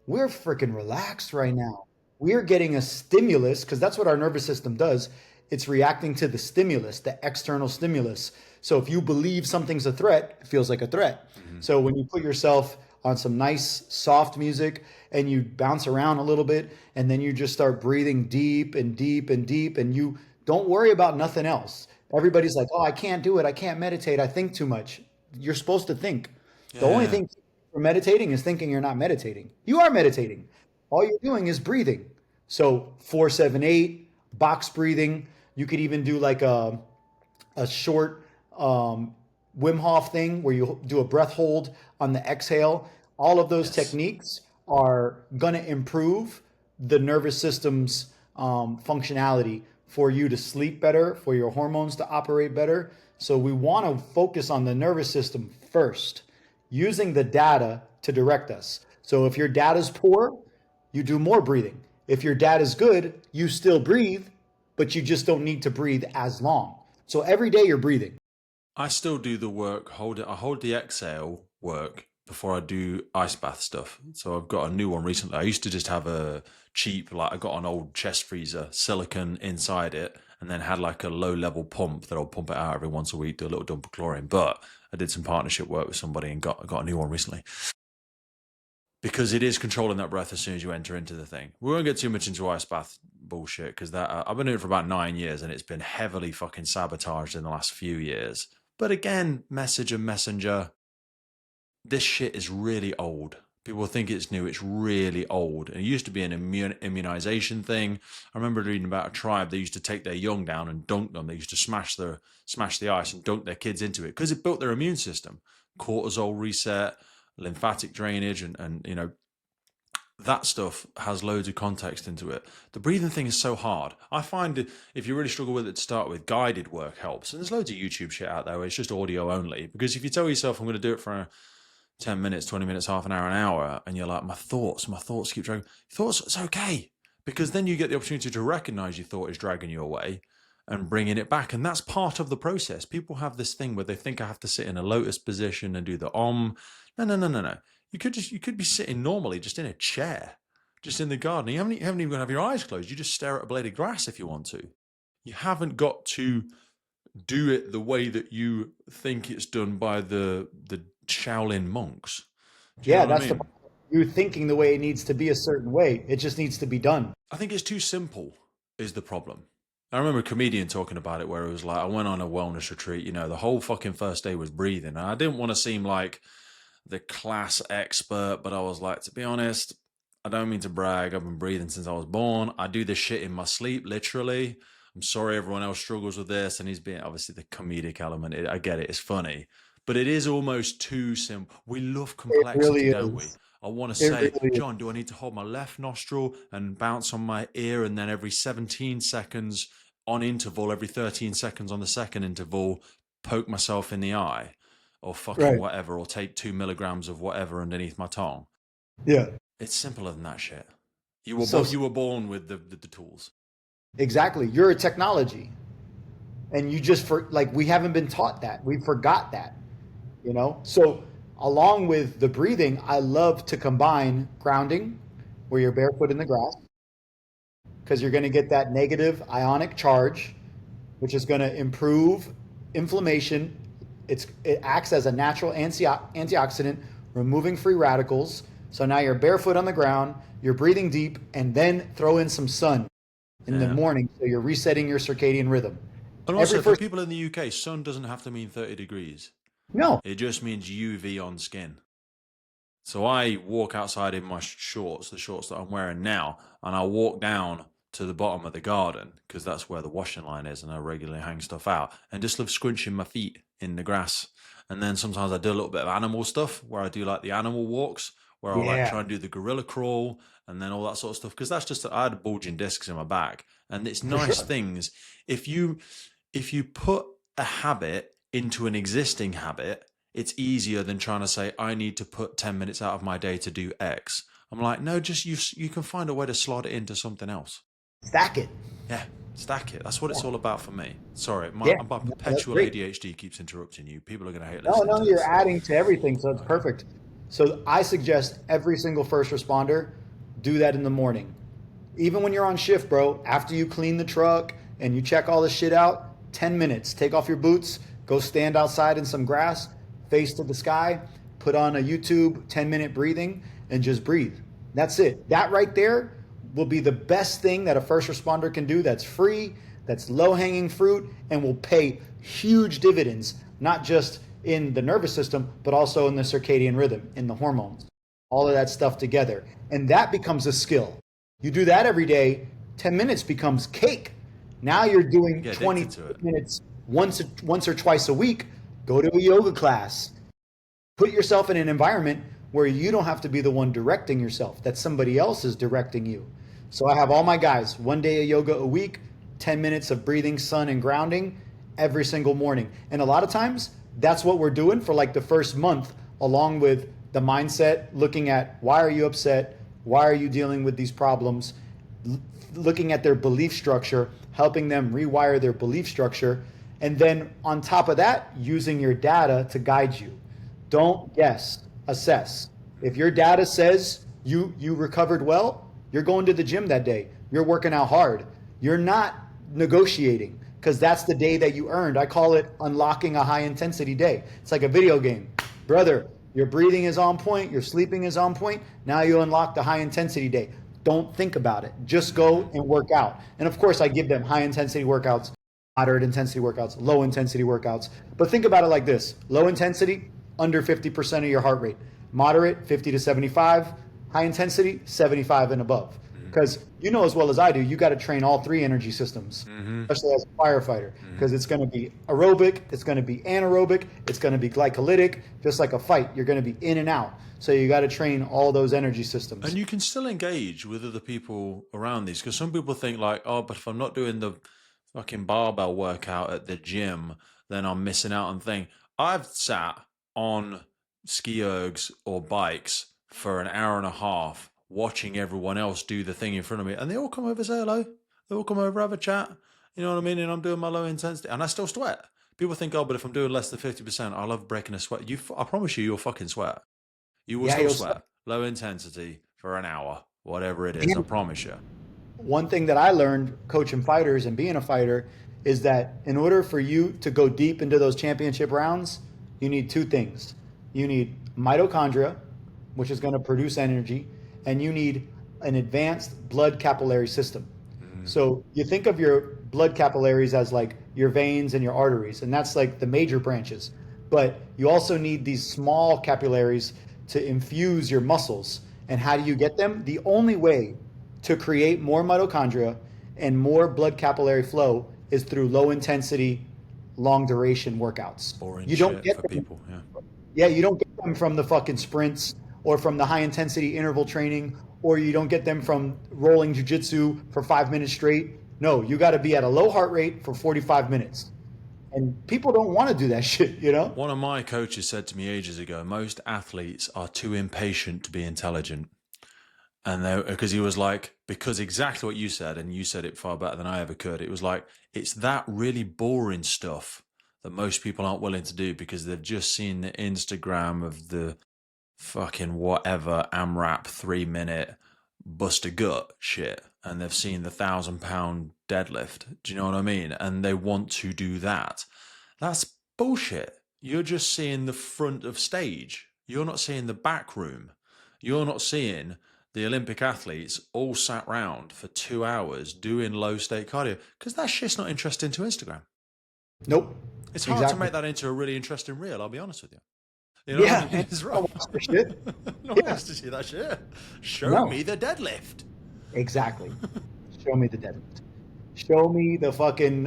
we're freaking relaxed right now. We're getting a stimulus because that's what our nervous system does. It's reacting to the stimulus, the external stimulus. So if you believe something's a threat, it feels like a threat. Mhm. So when you put yourself on some nice soft music and you bounce around a little bit and then you just start breathing deep and deep and deep and you don't worry about nothing else. Everybody's like, "Oh, I can't do it. I can't meditate. I think too much." You're supposed to think. The only Yeah. thing for meditating is thinking you're not meditating. You are meditating. All you're doing is breathing. So 4-7-8 box breathing. You could even do like a short Wim Hof thing where you do a breath hold on the exhale. All of those Yes. techniques are going to improve the nervous system's functionality for you to sleep better, for your hormones to operate better. So we want to focus on the nervous system first, using the data to direct us. So if your data is poor, you do more breathing. If your data is good, you still breathe, but you just don't need to breathe as long. So every day you're breathing. I still do the work. I hold the exhale work before I do ice bath stuff. So I've got a new one recently. I used to just have a cheap, like I got an old chest freezer, silicone inside it, and then had like a low level pump that I'll pump it out every once a week, do a little dump of chlorine. But I did some partnership work with somebody and got a new one recently. Because it is controlling that breath as soon as you enter into the thing. We won't get too much into ice bath bullshit because that I've been doing it for about 9 years and it's been heavily fucking sabotaged in the last few years. But again, message and messenger, this shit is really old. People think it's new. It's really old. And it used to be an immunization thing. I remember reading about a tribe. They used to take their young down and dunk them. They used to smash the ice and dunk their kids into it because it built their immune system. Cortisol reset, lymphatic drainage, and that stuff has loads of context into it. The breathing thing is so hard. I find if you really struggle with it to start with, guided work helps. And there's loads of YouTube shit out there where it's just audio only. Because if you tell yourself I'm going to do it for 10 minutes, 20 minutes, half an hour, and you're like, my thoughts keep dragging. Thoughts, it's okay. Because then you get the opportunity to recognize your thought is dragging you away and bringing it back. And that's part of the process. People have this thing where they think I have to sit in a lotus position and do the om. No, no, no, no, no. You could be sitting normally just in a chair, just in the garden. You haven't even got to have your eyes closed. You just stare at a blade of grass if you want to. You haven't got to do it the way that you think it's done by the Shaolin monks. Do you know Yeah, what I that's the mean? you're thinking the way it needs to be a certain way. It just needs to be done. I think it's too simple is the problem. I remember a comedian talking about it where it was like, I went on a wellness retreat, the whole fucking first day was breathing. And I didn't want to seem like the class expert, but I was like, to be honest, I don't mean to brag. I've been breathing since I was born. I do this shit in my sleep, literally. I'm sorry everyone else struggles with this. And he's being obviously the comedic element. I get it. It's funny, but it is almost too simple. We love It complexity, really don't we? is. I want to It say, really is. John, do I need to hold my left nostril and bounce on my ear? And then every 17 seconds on interval, every 13 seconds on the second interval, poke myself in the eye or fucking Right. whatever, or take 2 milligrams of whatever underneath my tongue. Yeah. It's simpler than that shit. So You were born with the tools. exactly, you're a technology, and you just for like we haven't been taught that. We forgot that. So along with the breathing, I love to combine grounding, where you're barefoot in the grass, because you're going to get that negative ionic charge, which is going to improve inflammation. It acts as a natural antioxidant, removing free radicals. So now you're barefoot on the ground, you're breathing deep, and then throw in some sun in the Yeah. morning, so you're resetting your circadian rhythm. And Every also, for first people in the UK, sun doesn't have to mean 30 degrees. no, It just means UV on skin. So I walk outside in my shorts, the shorts that I'm wearing now, and I walk down to the bottom of the garden because that's where the washing line is, and I regularly hang stuff out and just love scrunching my feet in the grass And then sometimes I do a little bit of animal stuff where I do like the animal walks, where I'll like Yeah, try and do the gorilla crawl and then all that sort of stuff. Because that's just, I had bulging discs in my back. And it's for nice sure. things. If you put a habit into an existing habit, it's easier than trying to say, I need to put 10 minutes out of my day to do X. I'm like, no, just you can find a way to slot it into something else. Stack it. Yeah, stack it. That's what Yeah, it's all about for me. Sorry, yeah, my no, that's perpetual great. ADHD keeps interrupting you. People are going to hate No, listening no, to you're this. adding to everything, so it's perfect. So I suggest every single first responder do that in the morning. Even when you're on shift, bro, after you clean the truck and you check all the shit out, 10 minutes, take off your boots, go stand outside in some grass, face to the sky, put on a YouTube 10-minute breathing, and just breathe. That's it. That right there will be the best thing that a first responder can do that's free, that's low hanging fruit, and will pay huge dividends, not just in the nervous system, but also in the circadian rhythm, in the hormones, all of that stuff together. And that becomes a skill. You do that every day, 10 minutes becomes cake. Now you're doing Get 20 addicted to it. minutes once or twice a week. Go to a yoga class. Put yourself in an environment where you don't have to be the one directing yourself, that somebody else is directing you. So I have all my guys, 1 day of yoga a week, 10 minutes of breathing, sun, and grounding every single morning. And a lot of times, that's what we're doing for like the first month, along with the mindset, looking at why are you upset? Why are you dealing with these problems? Looking at their belief structure, helping them rewire their belief structure. And then on top of that, using your data to guide you. Don't guess, assess. If your data says you recovered well, you're going to the gym that day. You're working out hard. You're not negotiating because that's the day that you earned. I call it unlocking a high intensity day. It's like a video game. Brother, your breathing is on point, your sleeping is on point. Now you unlock the high intensity day. Don't think about it. Just go and work out. And of course, I give them high intensity workouts, moderate intensity workouts, low intensity workouts. But think about it like this: low intensity, under 50% of your heart rate; moderate, 50 to 75; high intensity, 75 and above. Because you know as well as I do, you got to train all three energy systems, especially as a firefighter, because it's going to be aerobic, it's going to be anaerobic, it's going to be glycolytic. Just like a fight, you're going to be in and out. So you got to train all those energy systems. And you can still engage with other people around these, because some people think like, oh, but if I'm not doing the fucking barbell workout at the gym, then I'm missing out on thing. I've sat on ski ergs or bikes for an hour and a half watching everyone else do the thing in front of me, and they all come over, say hello. They all come over, have a chat. You know what I mean? And I'm doing my low intensity, and I still sweat. People think, oh, but if I'm doing less than 50%, I love breaking a sweat. I promise you'll fucking sweat. You will Yeah, still you'll. sweat. Low intensity for an hour, whatever it is. I promise you. One thing that I learned coaching fighters and being a fighter is that in order for you to go deep into those championship rounds, you need two things. You need mitochondria, which is going to produce energy, and you need an advanced blood capillary system. So you think of your blood capillaries as like your veins and your arteries, and that's like the major branches. But you also need these small capillaries to infuse your muscles. And how do you get them? The only way to create more mitochondria and more blood capillary flow is through low intensity, long duration workouts. Boring You don't shit get for them. people. Yeah. Yeah, you don't get them from the fucking sprints or from the high intensity interval training, or you don't get them from rolling jujitsu for 5 minutes straight. No, you got to be at a low heart rate for 45 minutes. And people don't want to do that shit, you know? One of my coaches said to me ages ago, most athletes are too impatient to be intelligent. And because he was like, because exactly what you said, and you said it far better than I ever could. It was like, it's that really boring stuff that most people aren't willing to do because they've just seen the Instagram of the fucking whatever AMRAP 3 minute bust a gut shit, and they've seen the 1,000 pound deadlift. Do you know what I mean? And they want to do that. That's bullshit. You're just seeing the front of stage. You're not seeing the back room. You're not seeing the Olympic athletes all sat round for 2 hours doing low stake cardio, because that shit's not interesting to Instagram. Nope. It's hard to make that into a really interesting reel, I'll be honest with you. You know, Yeah, and it's I rough. watch the shit. No one Yeah, wants to see that shit. Show no, me the deadlift. exactly. Show me the deadlift. Show me the fucking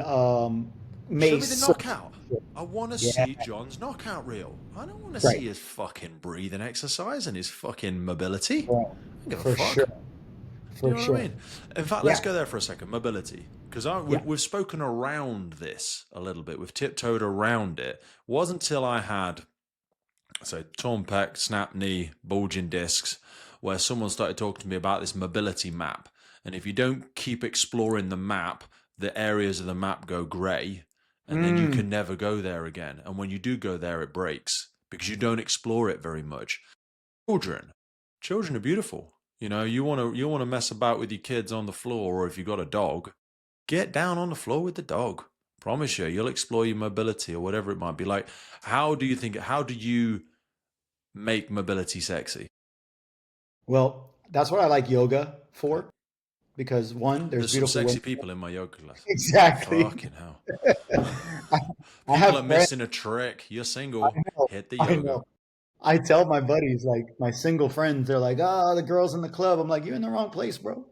Show made me the so knockout. I want to yeah, see John's knockout reel. I don't want to right. see his fucking breathing exercise and his fucking mobility. Right. I don't give a For sure. fuck. You For know what I sure. mean? In fact, let's Yeah. go there for a second. Mobility. Because Yeah. we've spoken around this a little bit. We've tiptoed around it. It wasn't until I had, so, torn pec, snap knee, bulging discs, where someone started talking to me about this mobility map. And if you don't keep exploring the map, the areas of the map go grey, and then you Mm. can never go there again. And when you do go there, it breaks because you don't explore it very much. Children, children are beautiful. You want to mess about with your kids on the floor, or if you've got a dog, get down on the floor with the dog. Promise you, you'll explore your mobility or whatever it might be. Like, how do you make mobility sexy? Well, that's what I like yoga Okay. for because one, there's There's some beautiful sexy women. people in my yoga class. Exactly. Fucking hell. I, I People are have friends. missing a trick. You're I single. know. Hit the I yoga. know. I tell my buddies, like my single friends, they're like, "Ah, the girls in the club." I'm like, "You're in the wrong place, bro.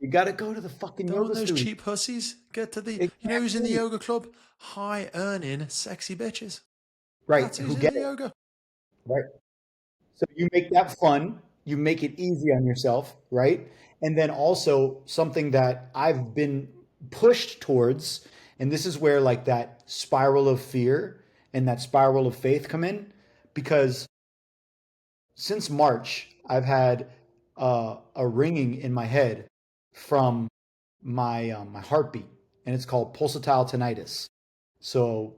You got to go to the fucking Don't yoga those studio." cheap hussies get to the. You know who's in the Exactly. yoga club? High earning, sexy bitches. Right. That's who's Who in get the it? yoga. Right. So you make that fun, you make it easy on yourself, right? And then also something that I've been pushed towards, and this is where like that spiral of fear and that spiral of faith come in, because since March, I've had a ringing in my head from my heartbeat, and it's called pulsatile tinnitus. So,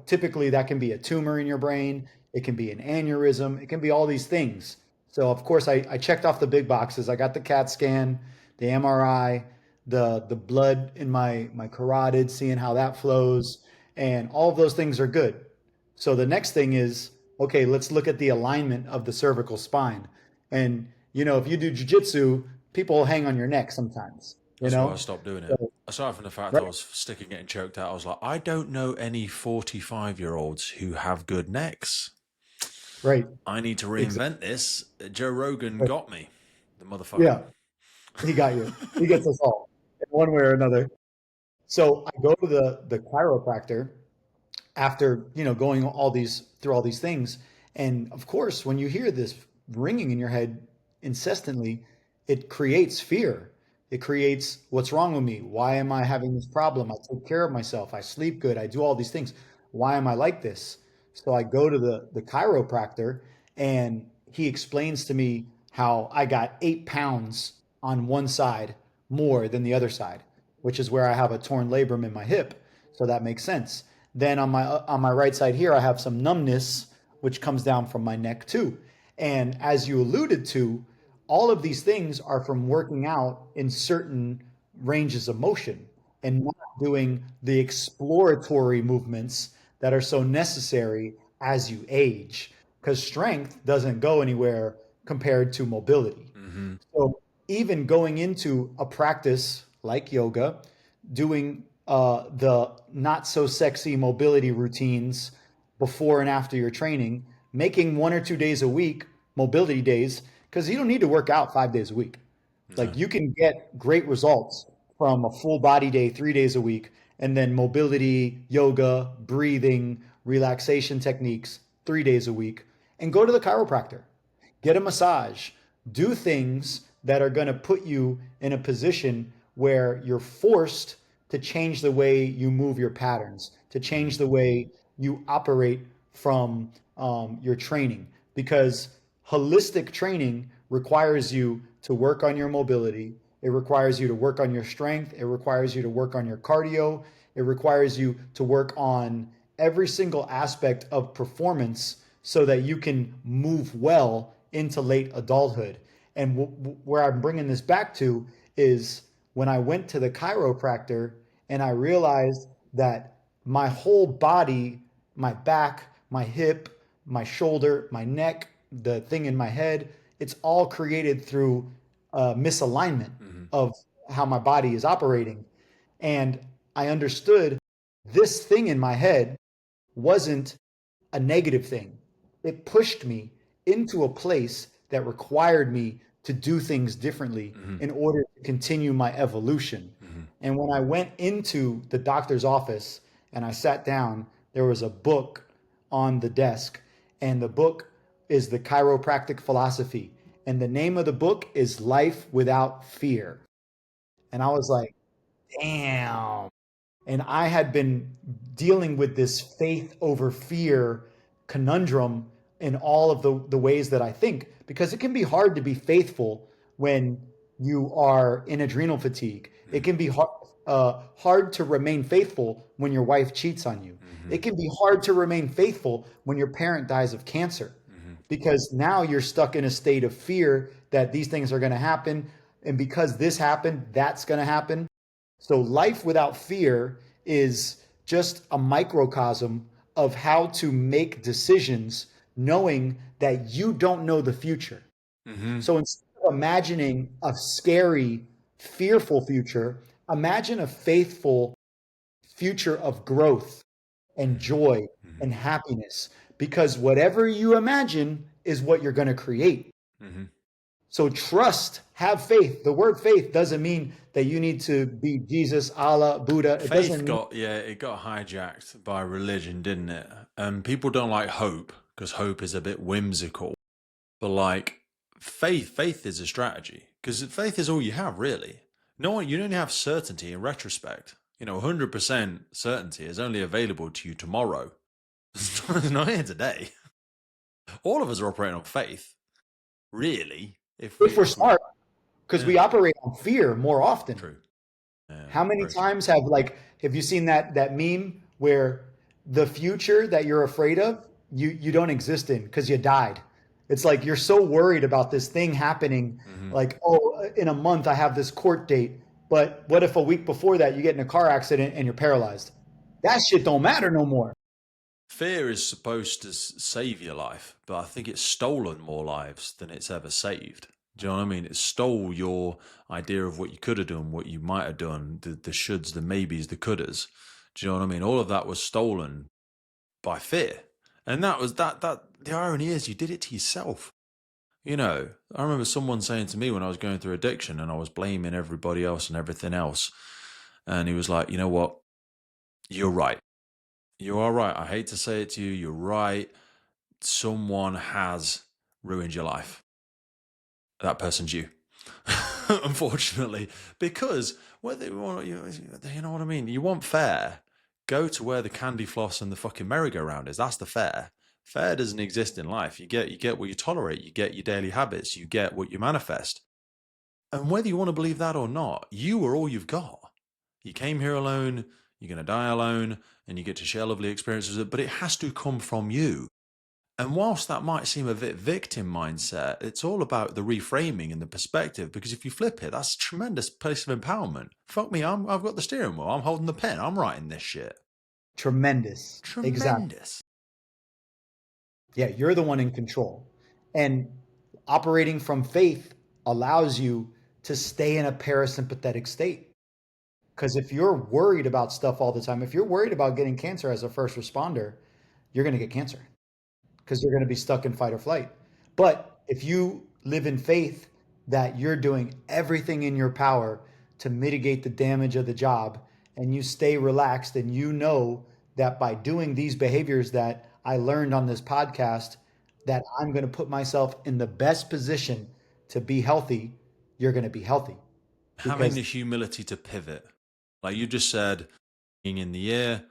typically that can be a tumor in your brain, it can be an aneurysm, it can be all these things. So, of course, I checked off the big boxes. I got the CAT scan, the MRI, the blood in my carotid, seeing how that flows, and all of those things are good. So the next thing is, okay, let's look at the alignment of the cervical spine. And, if you do jujitsu, people hang on your neck sometimes, That's why I stopped doing it. So, Aside from the fact I right, was sticking getting choked out, I was like, I don't know any 45-year-olds who have good necks. right, I need to exactly. reinvent this. Joe Rogan got me, the motherfucker. Yeah, he got you. He gets us all in one way or another. So I go to the chiropractor after going all these through all these things, and of course when you hear this ringing in your head incessantly, it creates fear. It creates, what's wrong with me? Why am I having this problem? I take care of myself, I sleep good, I do all these things. Why am I like this? So I go to the chiropractor, and he explains to me how I got 8 pounds on one side more than the other side, which is where I have a torn labrum in my hip. So that makes sense. Then on my right side here, I have some numbness, which comes down from my neck too. And as you alluded to, all of these things are from working out in certain ranges of motion and not doing the exploratory movements that are so necessary as you age. Because strength doesn't go anywhere compared to mobility. Hmm. So even going into a practice like yoga, doing the not so sexy mobility routines before and after your training, making 1 or 2 days a week mobility days, because you don't need to work out 5 days a week. No. Like you can get great results from a full body day 3 days a week, and then mobility, yoga, breathing, relaxation techniques 3 days a week, and go to the chiropractor, get a massage, do things that are going to put you in a position where you're forced to change the way you move your patterns, to change the way you operate from your training. Because holistic training requires you to work on your mobility, it requires you to work on your strength, it requires you to work on your cardio, it requires you to work on every single aspect of performance so that you can move well into late adulthood. And where I'm bringing this back to is when I went to the chiropractor and I realized that my whole body, my back, my hip, my shoulder, my neck, the thing in my head, it's all created through misalignment Hmm. of how my body is operating. And I understood this thing in my head wasn't a negative thing. It pushed me into a place that required me to do things differently Hmm. in order to continue my evolution. Hmm. And when I went into the doctor's office and I sat down, there was a book on the desk, and the book is the chiropractic philosophy. And the name of the book is Life Without Fear. And I was like, damn. And I had been dealing with this faith over fear conundrum in all of the ways that I think, because it can be hard to be faithful when you are in adrenal fatigue. It can be hard to remain faithful when your wife cheats on you. Mm-hmm. It can be hard to remain faithful when your parent dies of cancer, Mm-hmm. because now you're stuck in a state of fear that these things are going to happen. And because this happened, that's going to happen. So life without fear is just a microcosm of how to make decisions knowing that you don't know the future. Mm-hmm. So instead of imagining a scary, fearful future, imagine a faithful future of growth and joy Mm-hmm. and happiness, because whatever you imagine is what you're going to create. Mm-hmm. So trust, have faith. The word faith doesn't mean that you need to be Jesus, Allah, Buddha. It Faith doesn't mean it got hijacked by religion, didn't it? And people don't like hope because hope is a bit whimsical. But like faith is a strategy, because faith is all you have, really. No, you don't have certainty in retrospect. 100% certainty is only available to you tomorrow. It's not here today. All of us are operating on faith, really. If we're we smart, because yeah, we operate on fear more often. true. Yeah, How many very true. times have you seen that meme where the future that you're afraid of, you don't exist in because you died? It's like you're so worried about this thing happening, Mm-hmm. like, oh, in a month I have this court date, but what if a week before that you get in a car accident and you're paralyzed? That shit don't matter no more. Fear is supposed to save your life, but I think it's stolen more lives than it's ever saved. Do you know what I mean? It stole your idea of what you could have done, what you might have done, the shoulds, the maybes, the couldas. Do you know what I mean? All of that was stolen by fear. And that was that the irony is you did it to yourself. I remember someone saying to me when I was going through addiction and I was blaming everybody else and everything else. And he was like, you know what? You're right. You are right. I hate to say it to you. You're right. Someone has ruined your life. That person's you. Unfortunately, because whether you know what I mean, you want fair, go to where the candy floss and the fucking merry-go-round is. That's the fair. Fair doesn't exist in life. You get what you tolerate. You get your daily habits. You get what you manifest. And whether you want to believe that or not, you are all you've got. You came here alone. You're going to die alone, and you get to share lovely experiences. But it has to come from you. And whilst that might seem a bit victim mindset, it's all about the reframing and the perspective. Because if you flip it, that's a tremendous place of empowerment. Fuck me, I've got the steering wheel. I'm holding the pen. I'm writing this shit. Tremendous. Exactly. Tremendous. Yeah, you're the one in control. And operating from faith allows you to stay in a parasympathetic state. Because if you're worried about stuff all the time, if you're worried about getting cancer as a first responder, you're going to get cancer because you're going to be stuck in fight or flight. But if you live in faith that you're doing everything in your power to mitigate the damage of the job, and you stay relaxed and you know that by doing these behaviors that I learned on this podcast, that I'm going to put myself in the best position to be healthy, you're going to be healthy. Having Because the humility to pivot. Like you just said, being in the air,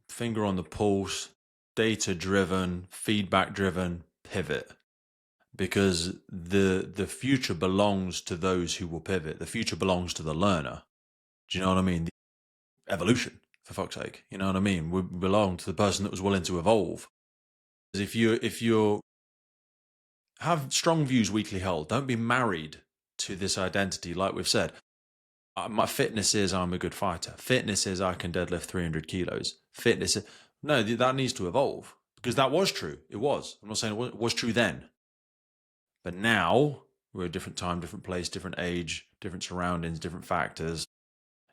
finger on the pulse, data driven, feedback driven, pivot. Because the future belongs to those who will pivot. The future belongs to the learner. Do you know what I mean? The evolution, for fuck's sake. You know what I mean? We belong to the person that was willing to evolve. If you have strong views weakly held, don't be married to this identity. Like we've said, my fitness is I'm a good fighter. Fitness is I can deadlift 300 kilos. Fitness is, no, that needs to evolve, because that was true. It was. I'm not saying it was true then. But now we're a different time, different place, different age, different surroundings, different factors.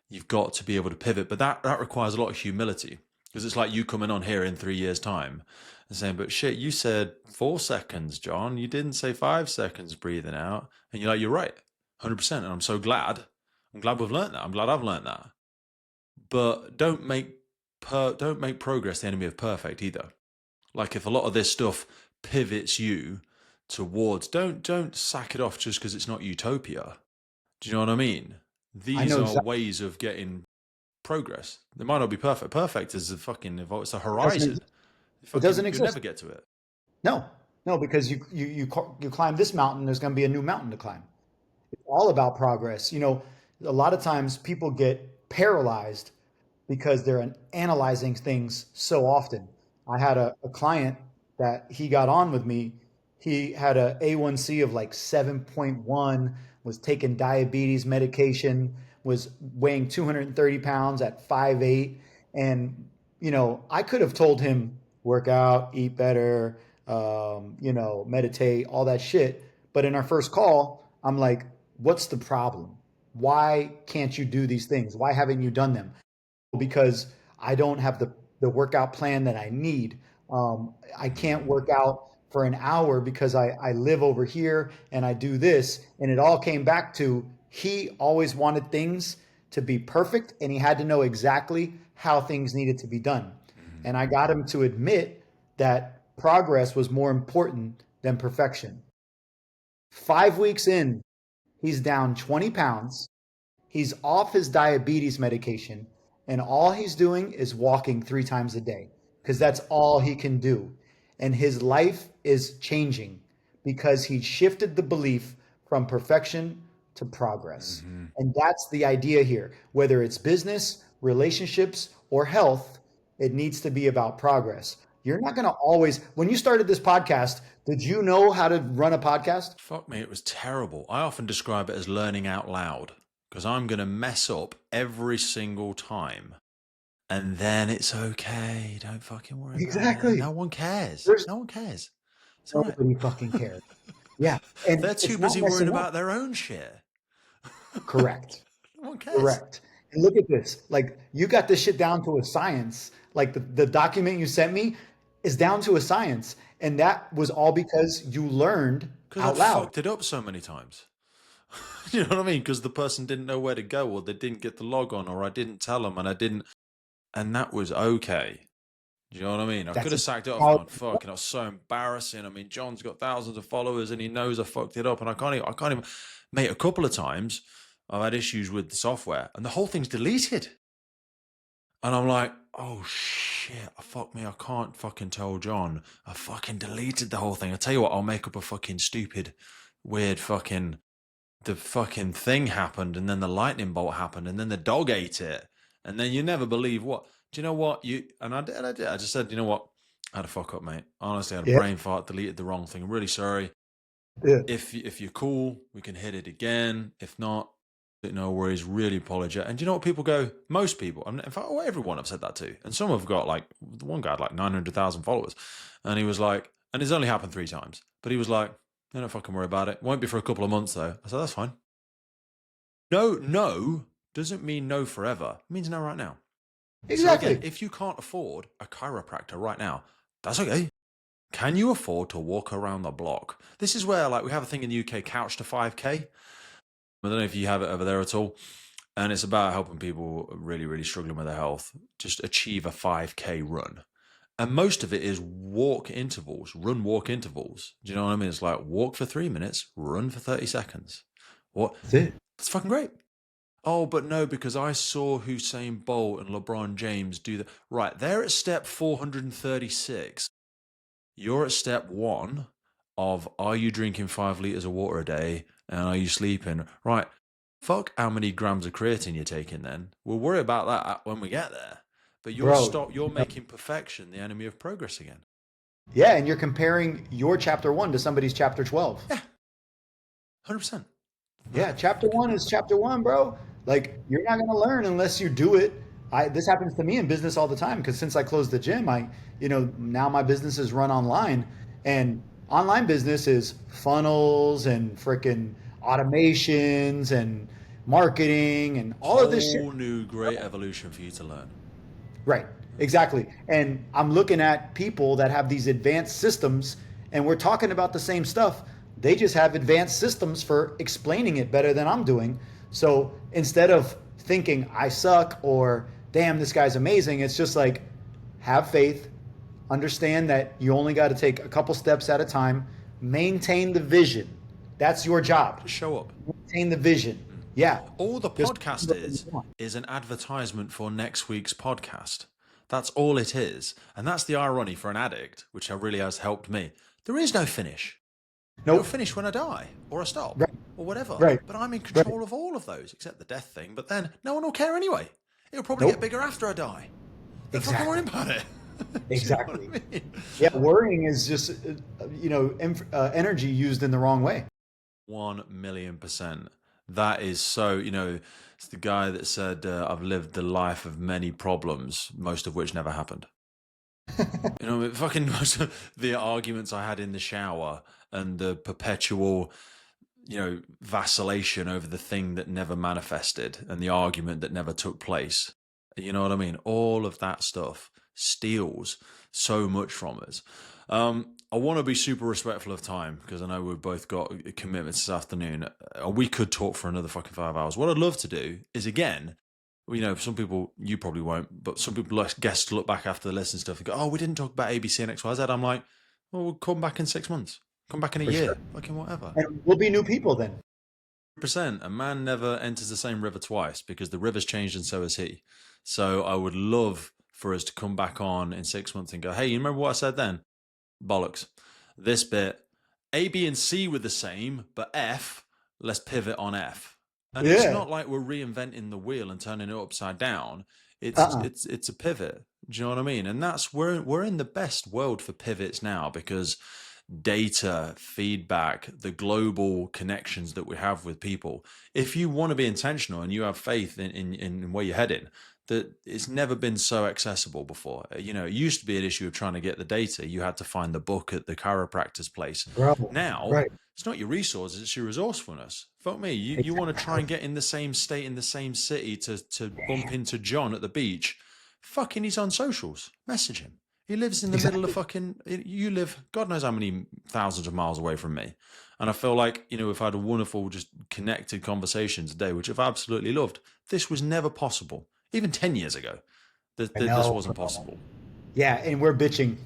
You've got to be able to pivot. But that requires a lot of humility, because it's like you coming on here in 3 years' time and saying, but shit, you said 4 seconds, John. You didn't say 5 seconds breathing out. And you're like, you're right, 100%. And I'm so glad. I'm glad we've learned that. I'm glad I've learned that. But don't make don't make progress the enemy of perfect either. Like if a lot of this stuff pivots you towards, don't sack it off just because it's not utopia. Do you know what I mean? I These know are exactly. ways of getting progress. They might not be perfect. Perfect is it's a It doesn't, horizon. it doesn't You'll exist. never get to it. No, no, because you climb this mountain, there's going to be a new mountain to climb. It's all about progress. A lot of times people get paralyzed because they're analyzing things so often. I had a client that he got on with me. He had a A1C of like 7.1, was taking diabetes medication, was weighing 230 pounds at 5'8". And, I could have told him, work out, eat better, meditate, all that shit. But in our first call, I'm like, what's the problem? Why can't you do these things? Why haven't you done them? Because I don't have the workout plan that I need. I can't work out for an hour because I live over here and I do this. And it all came back to he always wanted things to be perfect and he had to know exactly how things needed to be done. Mm-hmm. And I got him to admit that progress was more important than perfection. 5 weeks in, he's down 20 pounds. He's off his diabetes medication, and all he's doing is walking 3 times a day because that's all he can do. And his life is changing because he shifted the belief from perfection to progress. Mm-hmm. And that's the idea here. Whether it's business, relationships, or health, it needs to be about progress. You're not going to always, when you started this podcast, did you know how to run a podcast? Fuck me, it was terrible. I often describe it as learning out loud because I'm going to mess up every single time. And then it's okay. Don't fucking worry about it. Exactly. No one cares. There's No one cares. It's all right. nobody fucking cares. Yeah. And They're too it's not busy worrying messing up. about their own shit. Correct. No one cares. Correct. And look at this. Like you got this shit down to a science. Like the document you sent me is down to a science. And that was all because you learned Because I out loud. fucked it up so many times. You know what I mean? Because the person didn't know where to go, or they didn't get the log on, or I didn't tell them, and I didn't. And that was okay. Do you know what I mean? I could That's have sacked it off, how gone, fuck, and it was so embarrassing. I mean, John's got thousands of followers, and he knows I fucked it up, and I can't even. Mate, a couple of times I've had issues with the software, and the whole thing's deleted. And I'm like, oh shit, fuck me, I can't fucking tell John. I fucking deleted the whole thing. I tell you what, I'll make up a fucking stupid, weird fucking. The fucking thing happened, and then the lightning bolt happened, and then the dog ate it, and then you never believe what. Do you know what I did? I just said, you know what? I had a fuck up, mate. Honestly, I had a Yeah. brain fart, deleted the wrong thing. I'm really sorry. Yeah. If you're cool, we can hit it again. If not, no worries. Really apologize. And do you know what people go? Most people, in fact, everyone I've said that to, and some have got like the one guy had like 900,000 followers, and he was like, and it's only happened 3 times, but he was like, don't fucking worry about it. Won't be for a couple of months though. I said, that's fine. No doesn't mean no forever. It means no right now. Exactly. So again, if you can't afford a chiropractor right now, that's okay. Can you afford to walk around the block? This is where, like, we have a thing in the UK, Couch to 5K. I don't know if you have it over there at all. And it's about helping people really, really struggling with their health just achieve a 5K run. And most of it is walk intervals, run walk intervals. Do you know what I mean? It's like walk for 3 minutes, run for 30 seconds. What? That's it. That's fucking great. Oh, but no, because I saw Usain Bolt and LeBron James do that. Right, they're at step 436. You're at step 1 of, are you drinking 5 liters of water a day and are you sleeping? Right, fuck how many grams of creatine you're taking then. We'll worry about that when we get there. But you're making perfection the enemy of progress again. Yeah, and you're comparing your chapter 1 to somebody's chapter 12. Yeah, 100%. Yeah, chapter 1 is chapter 1, bro. Like you're not going to learn unless you do it. This happens to me in business all the time because since I closed the gym, now my business is run online, and online business is funnels and freaking automations and marketing and all of this shit. Whole new great evolution for you to learn. Right. Exactly. And I'm looking at people that have these advanced systems, and we're talking about the same stuff. They just have advanced systems for explaining it better than I'm doing. So instead of thinking I suck or damn, this guy's amazing. It's just like, have faith, understand that you only got to take a couple steps at a time, maintain the vision. That's your job. Just show up. Maintain the vision. Yeah. All the Just podcast is an advertisement for next week's podcast. That's all it is. And that's the irony for an addict, which really has helped me. There is no finish. Nope. It'll finish when I die or I stop Right. or whatever. Right. But I'm in control of all of those, except the death thing. But then no one will care anyway. It'll probably Nope. get bigger after I die. They're Exactly. fucking worrying about it. Exactly. You know what I mean? Yeah, worrying is just energy used in the wrong way. 1,000,000%. That is so, it's the guy that said, I've lived the life of many problems, most of which never happened. Fucking most of the arguments I had in the shower and the perpetual, vacillation over the thing that never manifested and the argument that never took place. You know what I mean? All of that stuff steals so much from us. I want to be super respectful of time because I know we've both got commitments this afternoon. We could talk for another fucking 5 hours. What I'd love to do is, again, some people, you probably won't, but some people guess to look back after the list and stuff and go, oh, we didn't talk about ABC and XYZ. I'm like, well, we'll come back in 6 months. Come back in a year. Sure. Fucking whatever. And we'll be new people then. 100%. A man never enters the same river twice because the river's changed and so has he. So I would love for us to come back on in 6 months and go, hey, you remember what I said then? Bollocks. This bit, A, B, and C were the same, but F, let's pivot on F. And it's not like we're reinventing the wheel and turning it upside down. It's a pivot. Do you know what I mean? And we're in the best world for pivots now because data, feedback, the global connections that we have with people. If you want to be intentional and you have faith in where you're heading, that it's never been so accessible before. It used to be an issue of trying to get the data. You had to find the book at the chiropractor's place. Now, it's not your resources, it's your resourcefulness. Fuck me. You want to try and get in the same state, in the same city to bump into John at the beach. Fucking he's on socials. Message him. He lives in the middle of you live God knows how many thousands of miles away from me. And I feel like, we've had a wonderful, just connected conversation today, which I've absolutely loved. This was never possible. Even 10 years ago, this wasn't possible. Yeah, and we're bitching.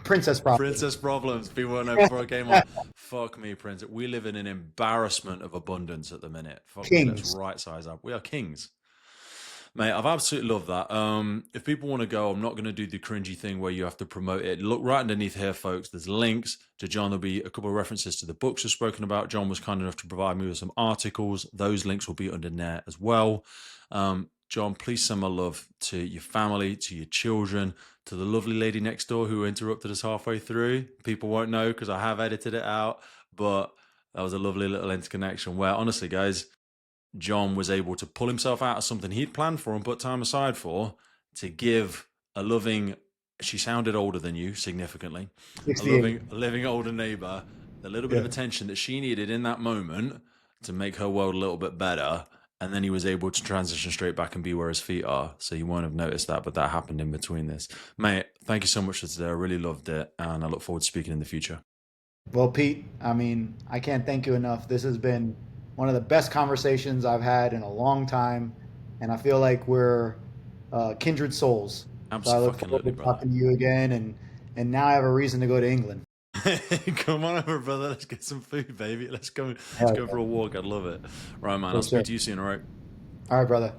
Princess problems. Princess problems. People won't know before I came on. Fuck me, Princess. We live in an embarrassment of abundance at the minute. Fuck me, let's right size up. We are kings. Mate, I've absolutely loved that. If people want to go, I'm not going to do the cringy thing where you have to promote it. Look right underneath here, folks. There's links to John. There'll be a couple of references to the books we've spoken about. John was kind enough to provide me with some articles. Those links will be under there as well. John, please send my love to your family, to your children, to the lovely lady next door who interrupted us halfway through. People won't know because I have edited it out, but that was a lovely little interconnection where, honestly, guys, John was able to pull himself out of something he'd planned for and put time aside for to give a loving, she sounded older than you significantly, a living older neighbor, the little bit of attention that she needed in that moment to make her world a little bit better. And then he was able to transition straight back and be where his feet are. So you won't have noticed that, but that happened in between this. Mate, thank you so much for today. I really loved it. And I look forward to speaking in the future. Well, Pete, I can't thank you enough. This has been one of the best conversations I've had in a long time. And I feel like we're kindred souls. Absolutely, so I look forward to talking to you again. And now I have a reason to go to England. Come on over, brother. Let's get some food, baby. Let's go for a walk. I'd love it. Right, man. I'll speak to you soon, all right? All right, brother.